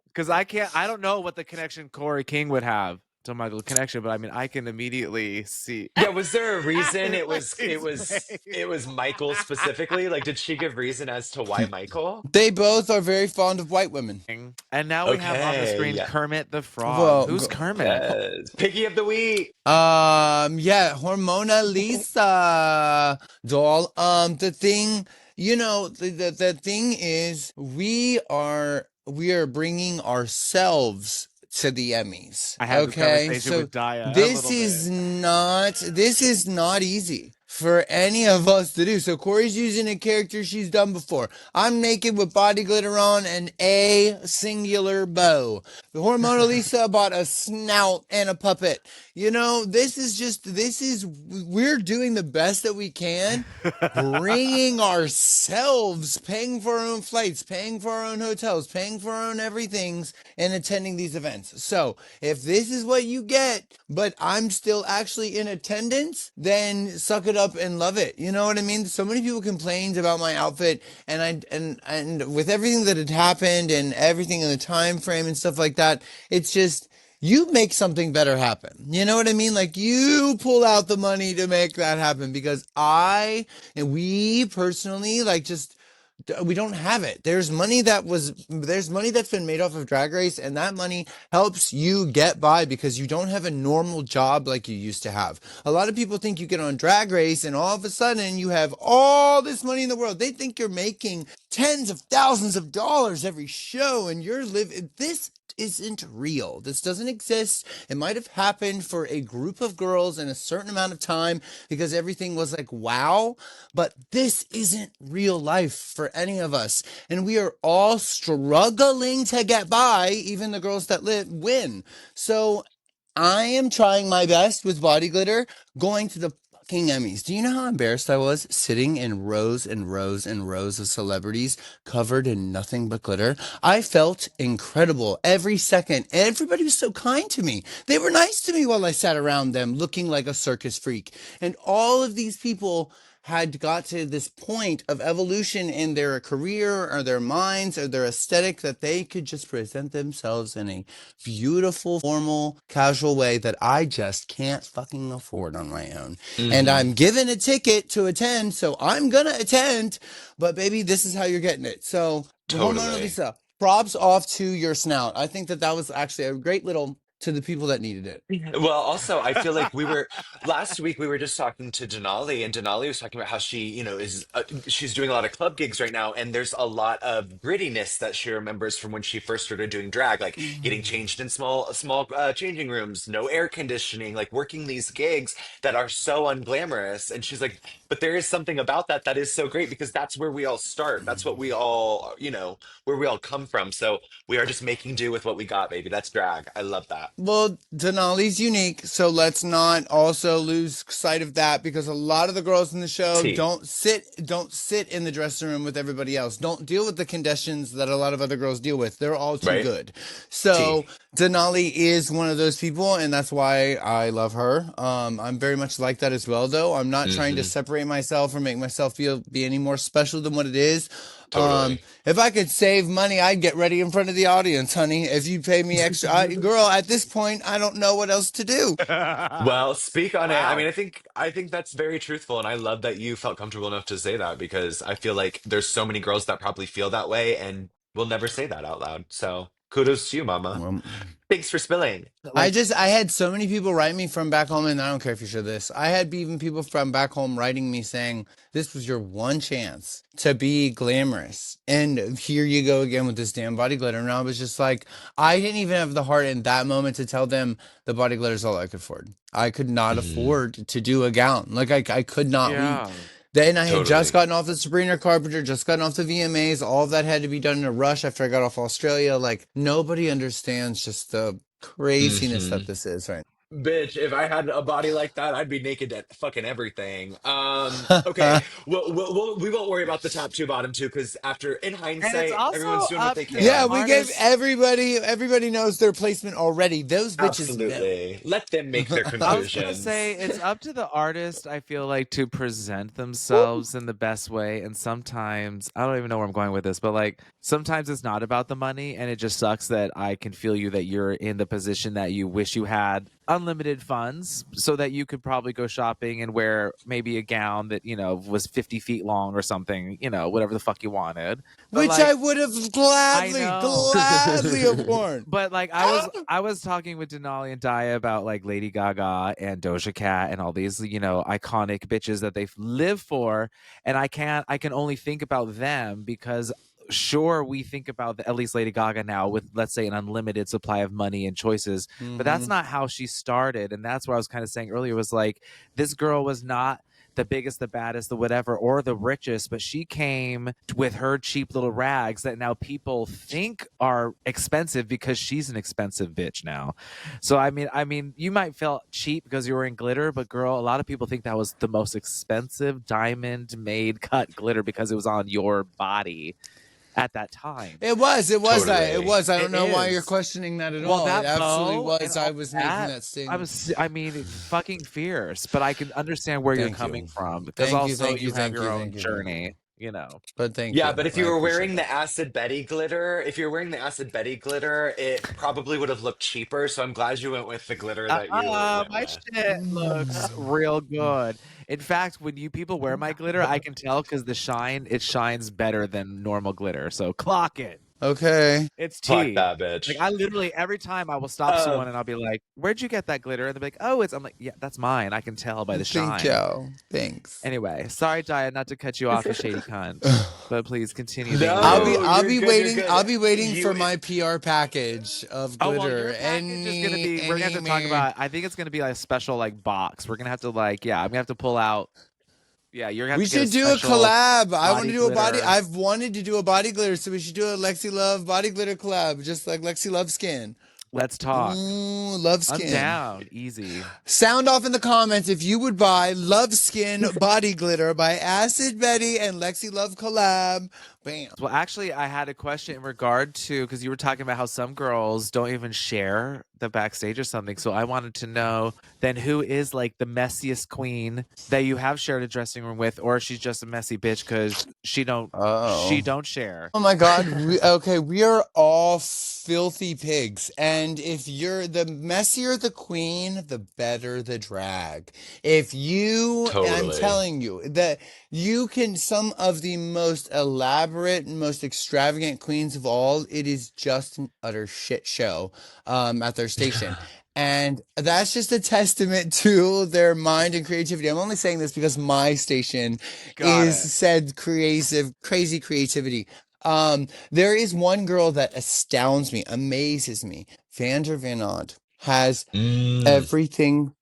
Because I don't know what the connection Corey King would have to Michael connection, but I mean, I can immediately see. Yeah, was there a reason it was it Lexi's was face. it was Michael specifically? Like, did she give reason as to why Michael? They both are very fond of white women. And now we have on the Okay, screen yeah. Kermit the Frog. Well, Who's Kermit? Yes. Piggy of the week. yeah, Hormona Lisa doll. The thing, the thing is, we are bringing ourselves to the Emmys. I had this Okay, conversation so with Daya a this little bit. is not easy for any of us to do. So Corey's using a character she's done before. I'm naked with body glitter on and a singular bow. The Hormona Lisa bought a snout and a puppet. We're doing the best that we can, bringing ourselves, paying for our own flights, paying for our own hotels, paying for our own everythings, and attending these events. So if this is what you get, but I'm still actually in attendance, then suck it up and love it. You know what I mean? So many people complained about my outfit, and with everything that had happened and everything in the time frame and stuff like that, it's just you make something better happen. You know what I mean? Like you pull out the money to make that happen because and we personally like just we don't have it. There's money that's been made off of Drag Race, and that money helps you get by because you don't have a normal job like you used to have. A lot of people think you get on Drag Race and all of a sudden you have all this money in the world. They think you're making tens of thousands of dollars every show and you're living this isn't real. This doesn't exist. It might have happened for a group of girls in a certain amount of time because everything was like, wow, but this isn't real life for any of us. And we are all struggling to get by, even the girls that win. So I am trying my best with body glitter, going to the fucking Emmys. Do you know how embarrassed I was sitting in rows and rows and rows of celebrities covered in nothing but glitter? I felt incredible every second. Everybody was so kind to me. They were nice to me while I sat around them looking like a circus freak. And all of these people had got to this point of evolution in their career or their minds or their aesthetic that they could just present themselves in a beautiful, formal, casual way that I just can't fucking afford on my own. And Hmm. I'm given a ticket to attend, so I'm gonna attend. But baby, this is how you're getting it. So, Mona Totally. Lisa, props off to your snout. I think that that was actually a great little to the people that needed it. Well, also, I feel like we were last week we were just talking to Denali, and Denali was talking about how she, is she's doing a lot of club gigs right now, and there's a lot of grittiness that she remembers from when she first started doing drag, like getting changed in small changing rooms, no air conditioning, like working these gigs that are so unglamorous. And she's like, but there is something about that that is so great because that's where we all start. That's what we all, where we all come from. So we are just making do with what we got, baby. That's drag. I love that. Well, Denali's unique, so let's not also lose sight of that because a lot of the girls in the show T. don't sit in the dressing room with everybody else. Don't deal with the conditions that a lot of other girls deal with. They're all too Right? good. T. So Denali is one of those people, and that's why I love her. I'm very much like that as well, though. I'm not trying to Hmm. separate myself or make myself be any more special than what it is. Totally. If I could save money, I'd get ready in front of the audience, honey. If you pay me extra, girl, at this point, I don't know what else to do. Well, speak on it. I mean, Wow. I think that's very truthful, and I love that you felt comfortable enough to say that because I feel like there's so many girls that probably feel that way and will never say that out loud. So kudos to you, mama. Well, Thanks for spilling. Like, I had so many people write me from back home, and I don't care if you share this. I had even people from back home writing me saying, this was your one chance to be glamorous. And here you go again with this damn body glitter. And I was just like, I didn't even have the heart in that moment to tell them the body glitter is all I could afford. I could not Hmm. afford to do a gown. Like I could not. yeah. Then I had just Totally. gotten off the Sabrina Carpenter, just gotten off the VMAs. All of that had to be done in a rush after I got off Australia. Like nobody understands just the craziness Hmm. that this is right Bitch, if I had a body like that, I'd be naked at fucking everything. Okay. now. We won't worry about the top two, bottom two, because after, in And it's hindsight, also everyone's doing what up they to the Yeah, can. we gave artist. everybody knows their placement already. Those bitches know. Absolutely. Let them make their I was gonna say conclusions. it's up to the artist, I feel like, to present themselves in the best way. And sometimes I don't even know where I'm going with this, but like sometimes it's not about the money, and it just sucks that I can feel you that you're in the position that you wish you had unlimited funds so that you could probably go shopping and wear maybe a gown that, was 50 feet long or something, whatever the fuck you wanted. But Which I like would have I gladly, know. gladly have worn. But like I was talking with Denali and Daya about like Lady Gaga and Doja Cat and all these, iconic bitches that they live for. And I can only think about them because sure we think about at least Lady Gaga now with, let's say, an unlimited supply of money and choices, but that's Hmm. not how she started. And that's what I was kind of saying earlier was like this girl was not the biggest, the baddest, the whatever, or the richest, but she came with her cheap little rags that now people think are expensive because she's an expensive bitch now. So I mean, you might feel cheap because you were in glitter, but girl, a lot of people think that was the most expensive diamond made cut glitter because it was on your body at that time. It Totally. was. I It don't know why you're is. questioning that at Well, all. It that absolutely bow and was. I all was making that, that statement. I mean, fucking fierce, but I can understand where you're Thank coming you. from because Thank you, also thank you, you have thank your you, own thank you, thank you. journey. you know. But thank Yeah, you. but if I you were appreciate wearing that. the Acid Betty glitter, if you're wearing the Acid Betty glitter, it probably would have looked cheaper. So I'm glad you went with the glitter that you went My with. shit looks Mm. real good. In fact, when you people wear my glitter, I can tell because it shines better than normal glitter. So clock it. Okay. It's Fuck tea. that Like bitch. I literally every time I will stop someone Um, and I'll be like, "Where'd you get that glitter?" And they'll be like, "Oh, it's." I'm like, "Yeah, that's mine. I can tell by the Thank shine." you. Thanks. Anyway, sorry, Diane, not to cut you off, you shady cunt, but please continue being I'll be no, rude. I'll you're be good. You're waiting. I'll good. be waiting for You, my PR package of Oh well, glitter. your package is gonna be. We're gonna have to talk Any about. I think it's gonna be like a special like box. We're gonna have to like. Yeah, I'm gonna have to pull out. Yeah, you're gonna have we to get a should do a special collab. I want to body do a body. glitter. I've wanted to do a body glitter, so we should do a Lexi Love body glitter collab, just like Lexi Love Skin. Let's talk. Ooh, Love I'm Skin. down. Easy. Sound off in the comments if you would buy Love Skin body glitter by Acid Betty and Lexi Love collab. Bam. Well, actually, I had a question in regard to because you were talking about how some girls don't even share the backstage or something. So I wanted to know then who is like the messiest queen that you have shared a dressing room with, or she's just a messy bitch because she Oh. don't share. Oh my God. Okay, we are all filthy pigs. And if you're the messier the queen, the better the drag. I'm totally. telling you that you can, some of the most elaborate and most extravagant queens of all, it is just an utter shit show at their station. And that's just a testament to their mind and creativity. I'm only saying this because my station Got is it. said creative, crazy creativity. There is one girl that astounds me, amazes me. Vander Van Odd has Mm, everything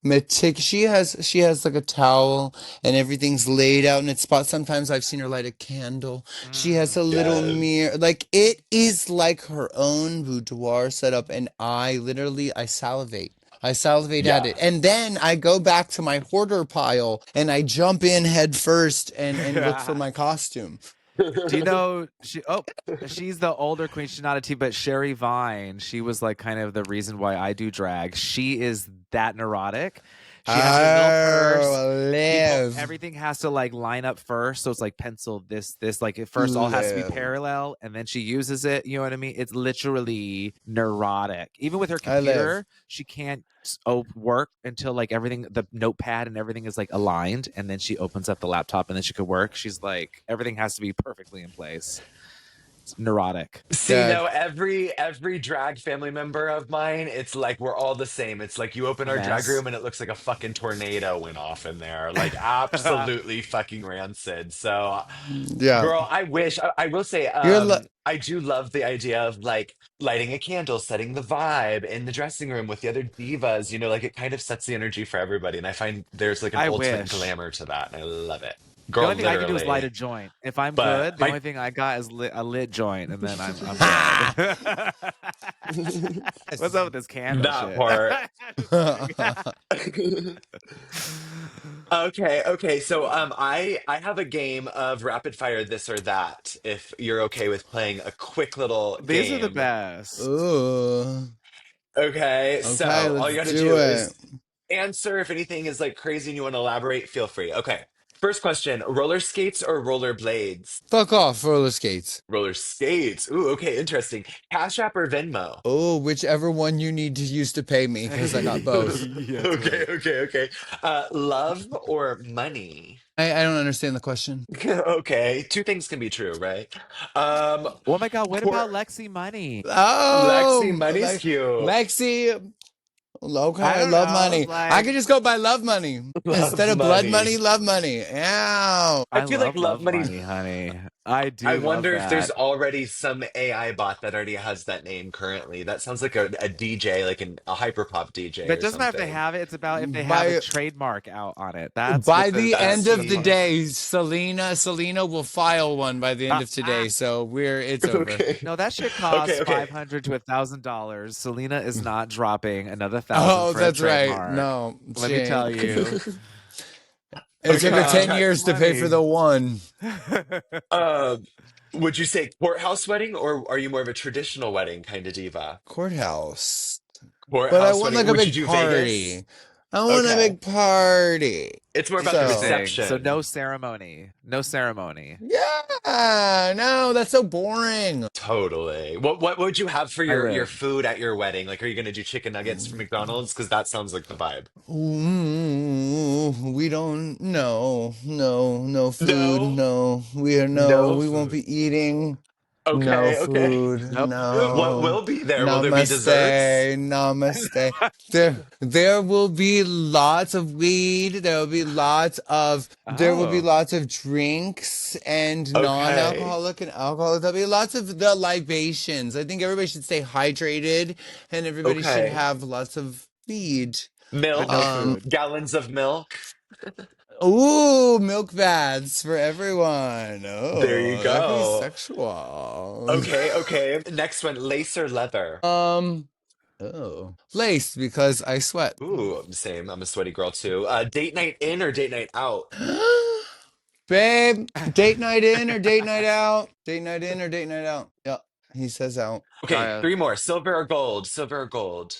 she has like a towel and everything's laid out in its spot. Sometimes I've seen her light a candle. She has Mm. a little yes. mirror. Like it is like her own boudoir setup, and I salivate. I salivate at Yeah. it. And then I go back to my hoarder pile and I jump in head first and look for my costume. Do you know she's the older queen. She's not a T, but Sherry Vine. She was like kind of the reason why I do drag. She is that neurotic. She has her little purse. Oh, live. Everything has to like line up first. So it's like pencil this. Like at first all has to be Live. parallel and then she uses it. You know what I mean? It's literally neurotic. Even with her I live. computer, she can't work until like everything, the notepad and everything is like aligned. And then she opens up the laptop and then she could work. She's like, everything has to be perfectly in place. It's neurotic. See, Dead. no, every drag family member of mine, it's like we're all the same. It's like you open A our drag mess. room and it looks like a fucking tornado went off in there. Like absolutely fucking rancid. So, Yeah. girl, I will say, You're li- I do love the idea of like lighting a candle, setting the vibe in the dressing room with the other divas, like it kind of sets the energy for everybody. And I find there's like an I ultimate wish. glamour to that. And I love it. The Girl, only thing I can do is light literally. a joint. If I'm But good, the my only thing I got is a lit joint, and then I'm good. What's up with this candle that shit? part. Just kidding. Okay. So I have a game of rapid fire this or that if you're okay with playing a quick little These are the game. best. Ooh. Okay. Okay, So all you let's got to do do it. is answer if anything is like crazy and you want to elaborate, feel free. Okay. First question, roller skates or roller blades? Fuck off, roller skates. Roller skates. Ooh, okay, interesting. Cash App or Venmo? Oh, whichever one you need to use to pay me, because I got both. Yeah, that's Okay, right. okay. Love or money? I don't understand the question. Okay, two things can be true, right? Um, Oh my god, what Court about Lexi Money? Lexi, Oh, money's cute. Lexi. I Okay, don't know. love I was money. I like, could just go by love money instead Love of blood money. money. Love money. Ow. I I feel like love love money's. money, honey. I I do love wonder if there's that. already some AI bot that already has that name currently. That sounds like a DJ, like a hyperpop DJ But it or doesn't matter if they something. have it. It's about if they have a By trademark out on it. That's what by the end that's the of the part. Yes. day, Selena will file one by the end Ah, of ah. today. So it's over. Okay. No, that shit Okay. costs Okay. $500 to $1,000. Selena is not dropping another thousand Oh, for a that's right. trademark. No, Let me she tell ain't. you, It took her Okay. 10 because years to pay for money. the one. Um, would you say courthouse wedding or are you more of a traditional wedding kind of diva? Courthouse. But I Courthouse want wedding. like a Would you big do Vegas? party. I want a Okay. big party. It's more about the So, Interesting. So no reception. ceremony. No ceremony. yeah, no, that's so boring. Totally. What would you have for I your would. food at your wedding? Like, are you gonna do chicken nuggets from McDonald's? Because that sounds like the vibe. Ooh, we don't, no, no, no food, No, no. We are no, no we won't food. be eating. No Okay, okay. food, Nope. What no. will be there? Will there be desserts? Namaste, namaste. There will be lots of weed. There will be Oh. lots of drinks and Okay, non-alcoholic and alcoholic. There'll be lots of the libations. I think everybody should stay hydrated and everybody should okay. have lots of weed. But no Milk, Um, food. gallons of milk. ooh, milk baths for everyone. There you Oh, that could be go. sexual. Okay, okay. Next one, lace or leather? Um, oh, lace because I sweat. Ooh, same. I'm a sweaty girl too. Date night in or date night out? Babe, date night in or date night out? Date night in or date night out? Yep, he says out. Okay, Uh, three more. Silver or gold? Silver or gold?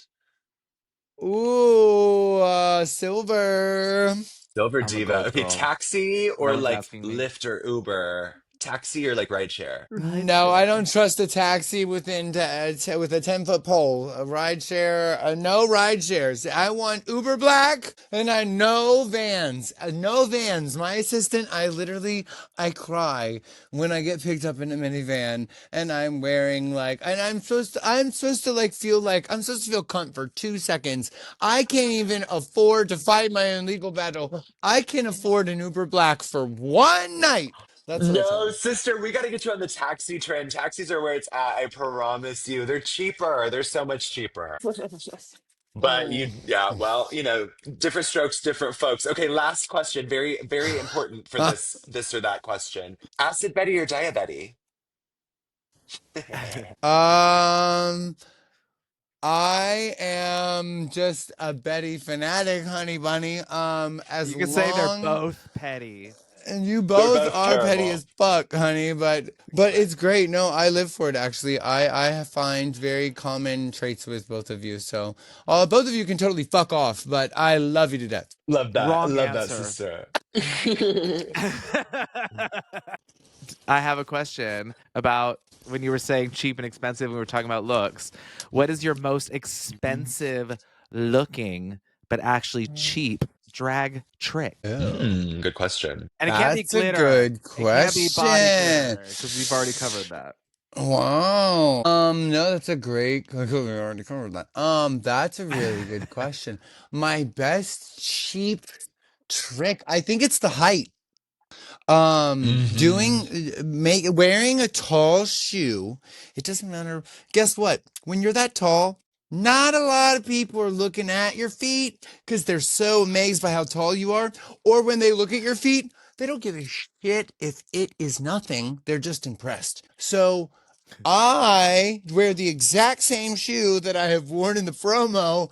Ooh, silver. Silver I'm a diva. gold Okay, girl. taxi or No one's like asking me. Lyft or Uber? Taxi or like rideshare? No, I don't Rideshare. trust a taxi with a 10-foot pole. A ride share, no ride shares. I want Uber Black and I no vans. No vans. My assistant, I cry when I get picked up in a minivan and I'm wearing and I'm supposed to I'm supposed to feel comfort for 2 seconds. I can't even afford to fight my own legal battle. I can afford an Uber Black for one night. That's what I tell No, him. sister, we got to get you on the taxi trend. Taxis are where it's at. I promise you. They're cheaper. They're so much cheaper. But Oh. you, yeah, well, different strokes, different folks. Okay, last question. Very, very important for this or that question. Acid Betty or diabetes? um, I am just a Betty fanatic, honey bunny. As You can say they're long both petty. and you They're both both are petty terrible. as fuck, honey, but it's great. No, I live for it actually. I find very common traits with both of you. So, both of you can totally fuck off, but I love you to death. Love that. Wrong Love that, answer. sister. I have a question about when you were saying cheap and expensive, we were talking about looks. What is your most expensive looking, but actually cheap drag trick? Oh. Good question. And it can't be That's a glitter. good It can't be body question. glitter because we've already covered that. Wow. No, that's a great. We already covered that. That's a really good question. My best cheap trick, I think it's the height. Hmm. Wearing a tall shoe, it doesn't matter. Guess what? When you're that tall, not a lot of people are looking at your feet because they're so amazed by how tall you are. Or when they look at your feet, they don't give a shit if it is nothing. They're just impressed. So I wear the exact same shoe that I have worn in the promo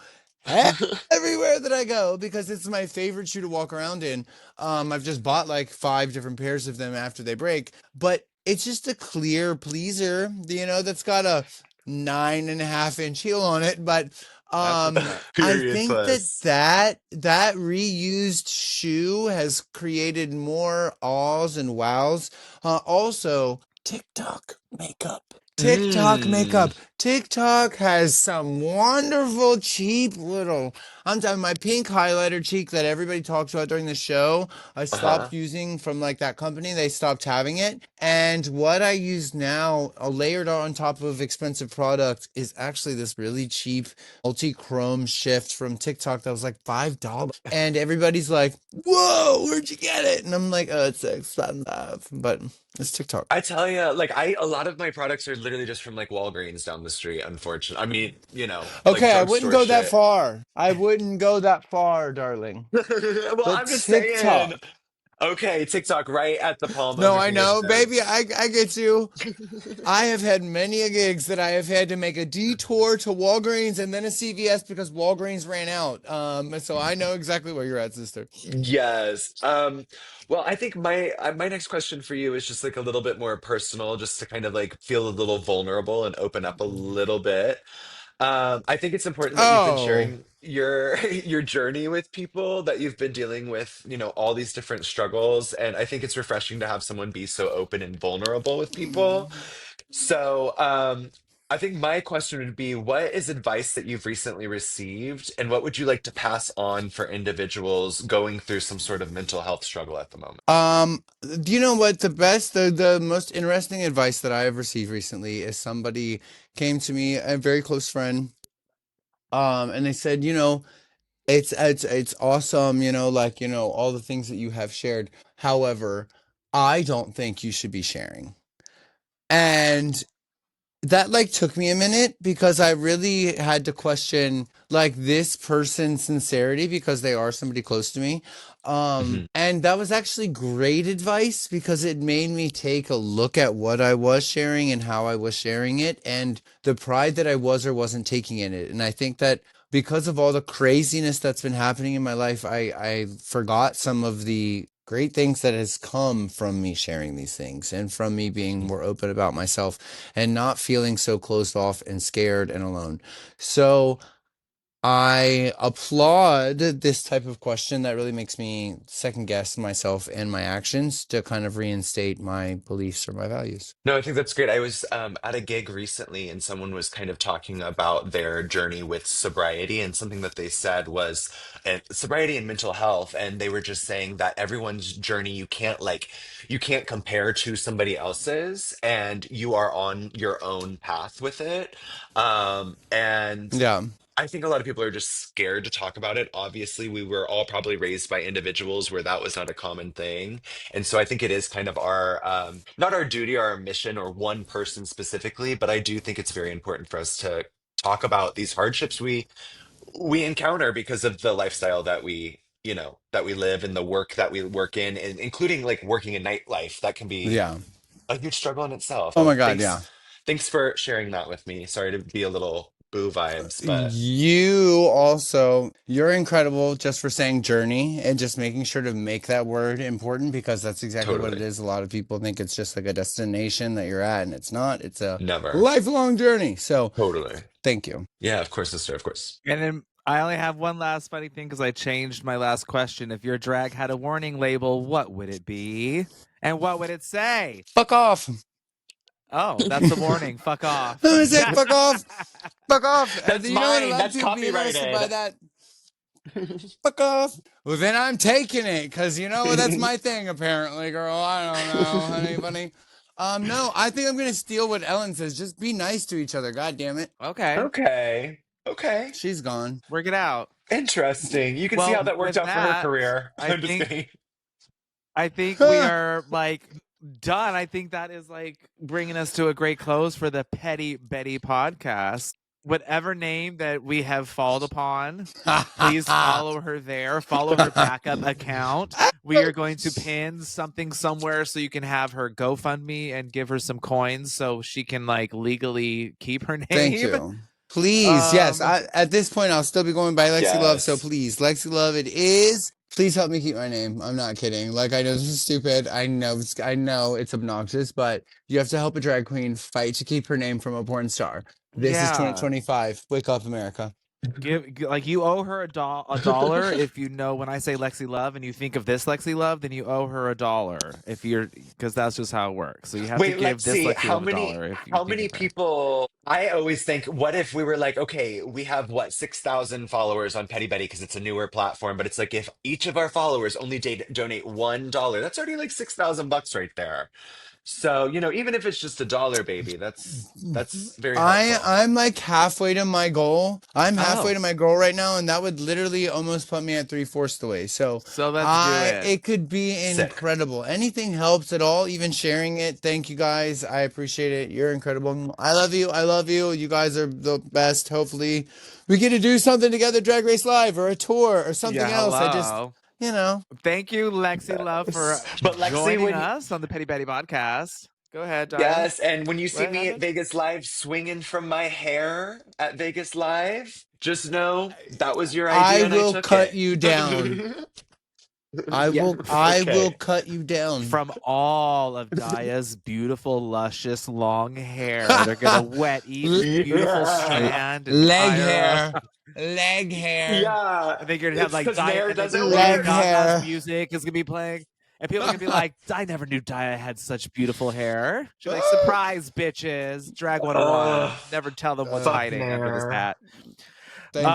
everywhere that I go because it's my favorite shoe to walk around in. I've just bought like 5 different pairs of them after they break, but it's just a clear pleaser, that's got a 9.5 inch heel on it. But That's what's up. I Period think that puss. that reused shoe has created more awes and wows. Also, TikTok makeup. TikTok Mm. makeup. TikTok has some wonderful, cheap little. I'm talking my pink highlighter cheek that everybody talks about during the show. I Uh-huh. stopped using from that company. They stopped having it. And what I use now, layered on top of expensive products, is actually this really cheap multi-chrome shift from TikTok that was like $5. And everybody's like, whoa, where'd you get it? And I'm like, oh, it's expensive. But it's TikTok. I tell you, like a lot of my products are literally just from like Walgreens down the street, unfortunately. I mean, like Okay, I wouldn't drugstore go that shit. far. I wouldn't go that far, darling. Well, But I'm just saying, TikTok. okay, TikTok right at the palm of No, your I know, baby. fingertips. I get you. I have had many a gigs that I have had to make a detour to Walgreens and then a CVS because Walgreens ran out. So I know exactly where you're at, sister. Yes. Well, I think my next question for you is just like a little bit more personal, just to kind of like feel a little vulnerable and open up a little bit. I think it's important that you've been Oh, sharing your your journey with people, that you've been dealing with, all these different struggles, and I think it's refreshing to have someone be so open and vulnerable with people. So, I think my question would be, what is advice that you've recently received, and what would you like to pass on for individuals going through some sort of mental health struggle at the moment? do you know what the most interesting advice that I have received recently is somebody came to me, a very close friend, and they said, it's awesome, like, all the things that you have shared. However, I don't think you should be sharing. And that like took me a minute because I really had to question like this person's sincerity because they are somebody close to me. Hmm. And that was actually great advice because it made me take a look at what I was sharing and how I was sharing it and the pride that I was or wasn't taking in it. And I think that because of all the craziness that's been happening in my life, I forgot some of the great things that has come from me sharing these things and from me being more open about myself and not feeling so closed off and scared and alone. So I applaud this type of question that really makes me second guess myself and my actions to kind of reinstate my beliefs or my values. No, I think that's great. I was at a gig recently, and someone was kind of talking about their journey with sobriety, and something that they said was sobriety and mental health, and they were just saying that everyone's journey, you can't compare to somebody else's, and you are on your own path with it. And Yeah. I think a lot of people are just scared to talk about it. Obviously, we were all probably raised by individuals where that was not a common thing. And so I think it is kind of our, not our duty or our mission or one person specifically, but I do think it's very important for us to talk about these hardships we encounter because of the lifestyle that that we live and the work that we work in, and including like working in nightlife. That can be Yeah. a huge struggle in itself. Oh So my God. thanks, Yeah. thanks for sharing that with me. Sorry to be a little boo vibes, but You also, you're incredible just for saying journey and just making sure to make that word important because that's exactly what it totally. is. A lot of people think it's just like a destination that you're at, and it's not. It's a Never. lifelong journey. So Totally. thank you. Yeah, of course, sister, of course. And then I only have one last funny thing because I changed my last question. If your drag had a warning label, what would it be? And what would it say? Fuck off. Oh, that's the warning. Fuck off. Who said fuck off? Fuck off. That's You know what? mine. Allowed That's to be arrested by copyrighted. that. Fuck off. Well, then I'm taking it because you know what? That's my thing, apparently, girl. I don't know, honey, bunny. No, I think I'm going to steal what Ellen says. Just be nice to each other. God damn it. Okay, Okay. Okay. She's gone. work it out. Interesting. You can see how Well, that worked with out for her that, career. I I'm just think kidding. I think we are like done. I think that is like bringing us to a great close for the Petty Betty podcast. Whatever name that we have fallen upon, please follow her there. Follow her backup account. We are going to pin something somewhere so you can have her GoFundMe and give her some coins so she can like legally keep her Thank name. you. Please, yes. Um, At this point, I'll still be going by Lexi Love. So Yes. please, Lexi Love, it is. Please help me keep my name. I'm not kidding. Like I know this is stupid. I know it's obnoxious, but you have to help a drag queen fight to keep her name from a porn star. This is yeah. 2025. Wake up, America. Like you owe her a dollar if you know when I say Lexi Love and you think of this Lexi Love, then you owe her a dollar if you're because that's just how it works. So you have to Wait, give let's this see. Lexi Love a dollar if you How think many of her. people I always think, what if we were like, okay, we have what, 6,000 followers on Petty Betty because it's a newer platform, but it's like if each of our followers only donate $1, that's already like 6,000 bucks right there. So, even if it's just a dollar, baby, that's very helpful. I'm like halfway to my goal. I'm halfway Oh, to my goal right now, and that would literally almost put me at three-fourths the way. So so let's do I it. it could be Sick. incredible. Anything helps at all, even sharing it. Thank you guys. I appreciate it. You're incredible. I love you. I love you. You guys are the best. Hopefully we get to do something together, Drag Race Live or a tour or something Yeah, else. I just hello. you know. Thank you, Lexi Love, for But Lexi, joining us on the Petty Betty podcast. Go ahead, darling. yes, and when you see What me at happened? Vegas Live swinging from my hair at Vegas Live, just know that was your idea I and I will took cut it. you down. I Yeah. will Okay. cut you down. From all of Daya's beautiful, luscious, long hair, they're gonna wet each beautiful L- Yeah. strand and leg tie her up. hair. Leg hair. Yeah. And then you're gonna have It's like because Daya, Nair and then doesn't Lady Leg work. Gaga's hair. music is gonna be playing, and people are gonna be like, "I never knew Daya had such beautiful hair." She's like, "Surprise, bitches! Drag 101. Ugh, Never tell them what's fuck hiding under this Nair. hat." Thank you.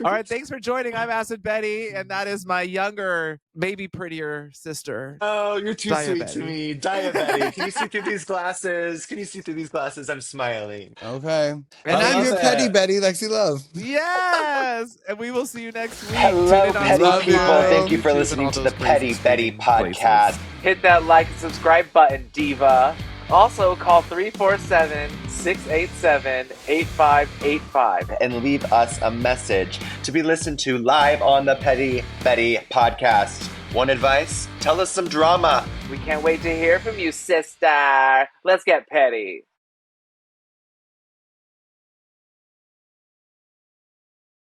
All right, thanks for joining. I'm Acid Betty, and that is my younger, maybe prettier sister, Oh, you're too Daya sweet to Betty. me. Diabetic. Can you see through these glasses? Can you see through these glasses? I'm smiling. Okay. And And I I'm thanks. love your petty it. Betty, Lexi Love. Yes, and we will see you next week. Tune Hello, in on petty Love people. Spotify, Thank you you. for YouTube, and listening all to the those crazy Petty Betty streaming places. podcast. Hit that like and subscribe button, diva. Also, call 347-687-8585. And leave us a message to be listened to live on the Petty Betty podcast. One advice? Tell us some drama. We can't wait to hear from you, sister. Let's get petty.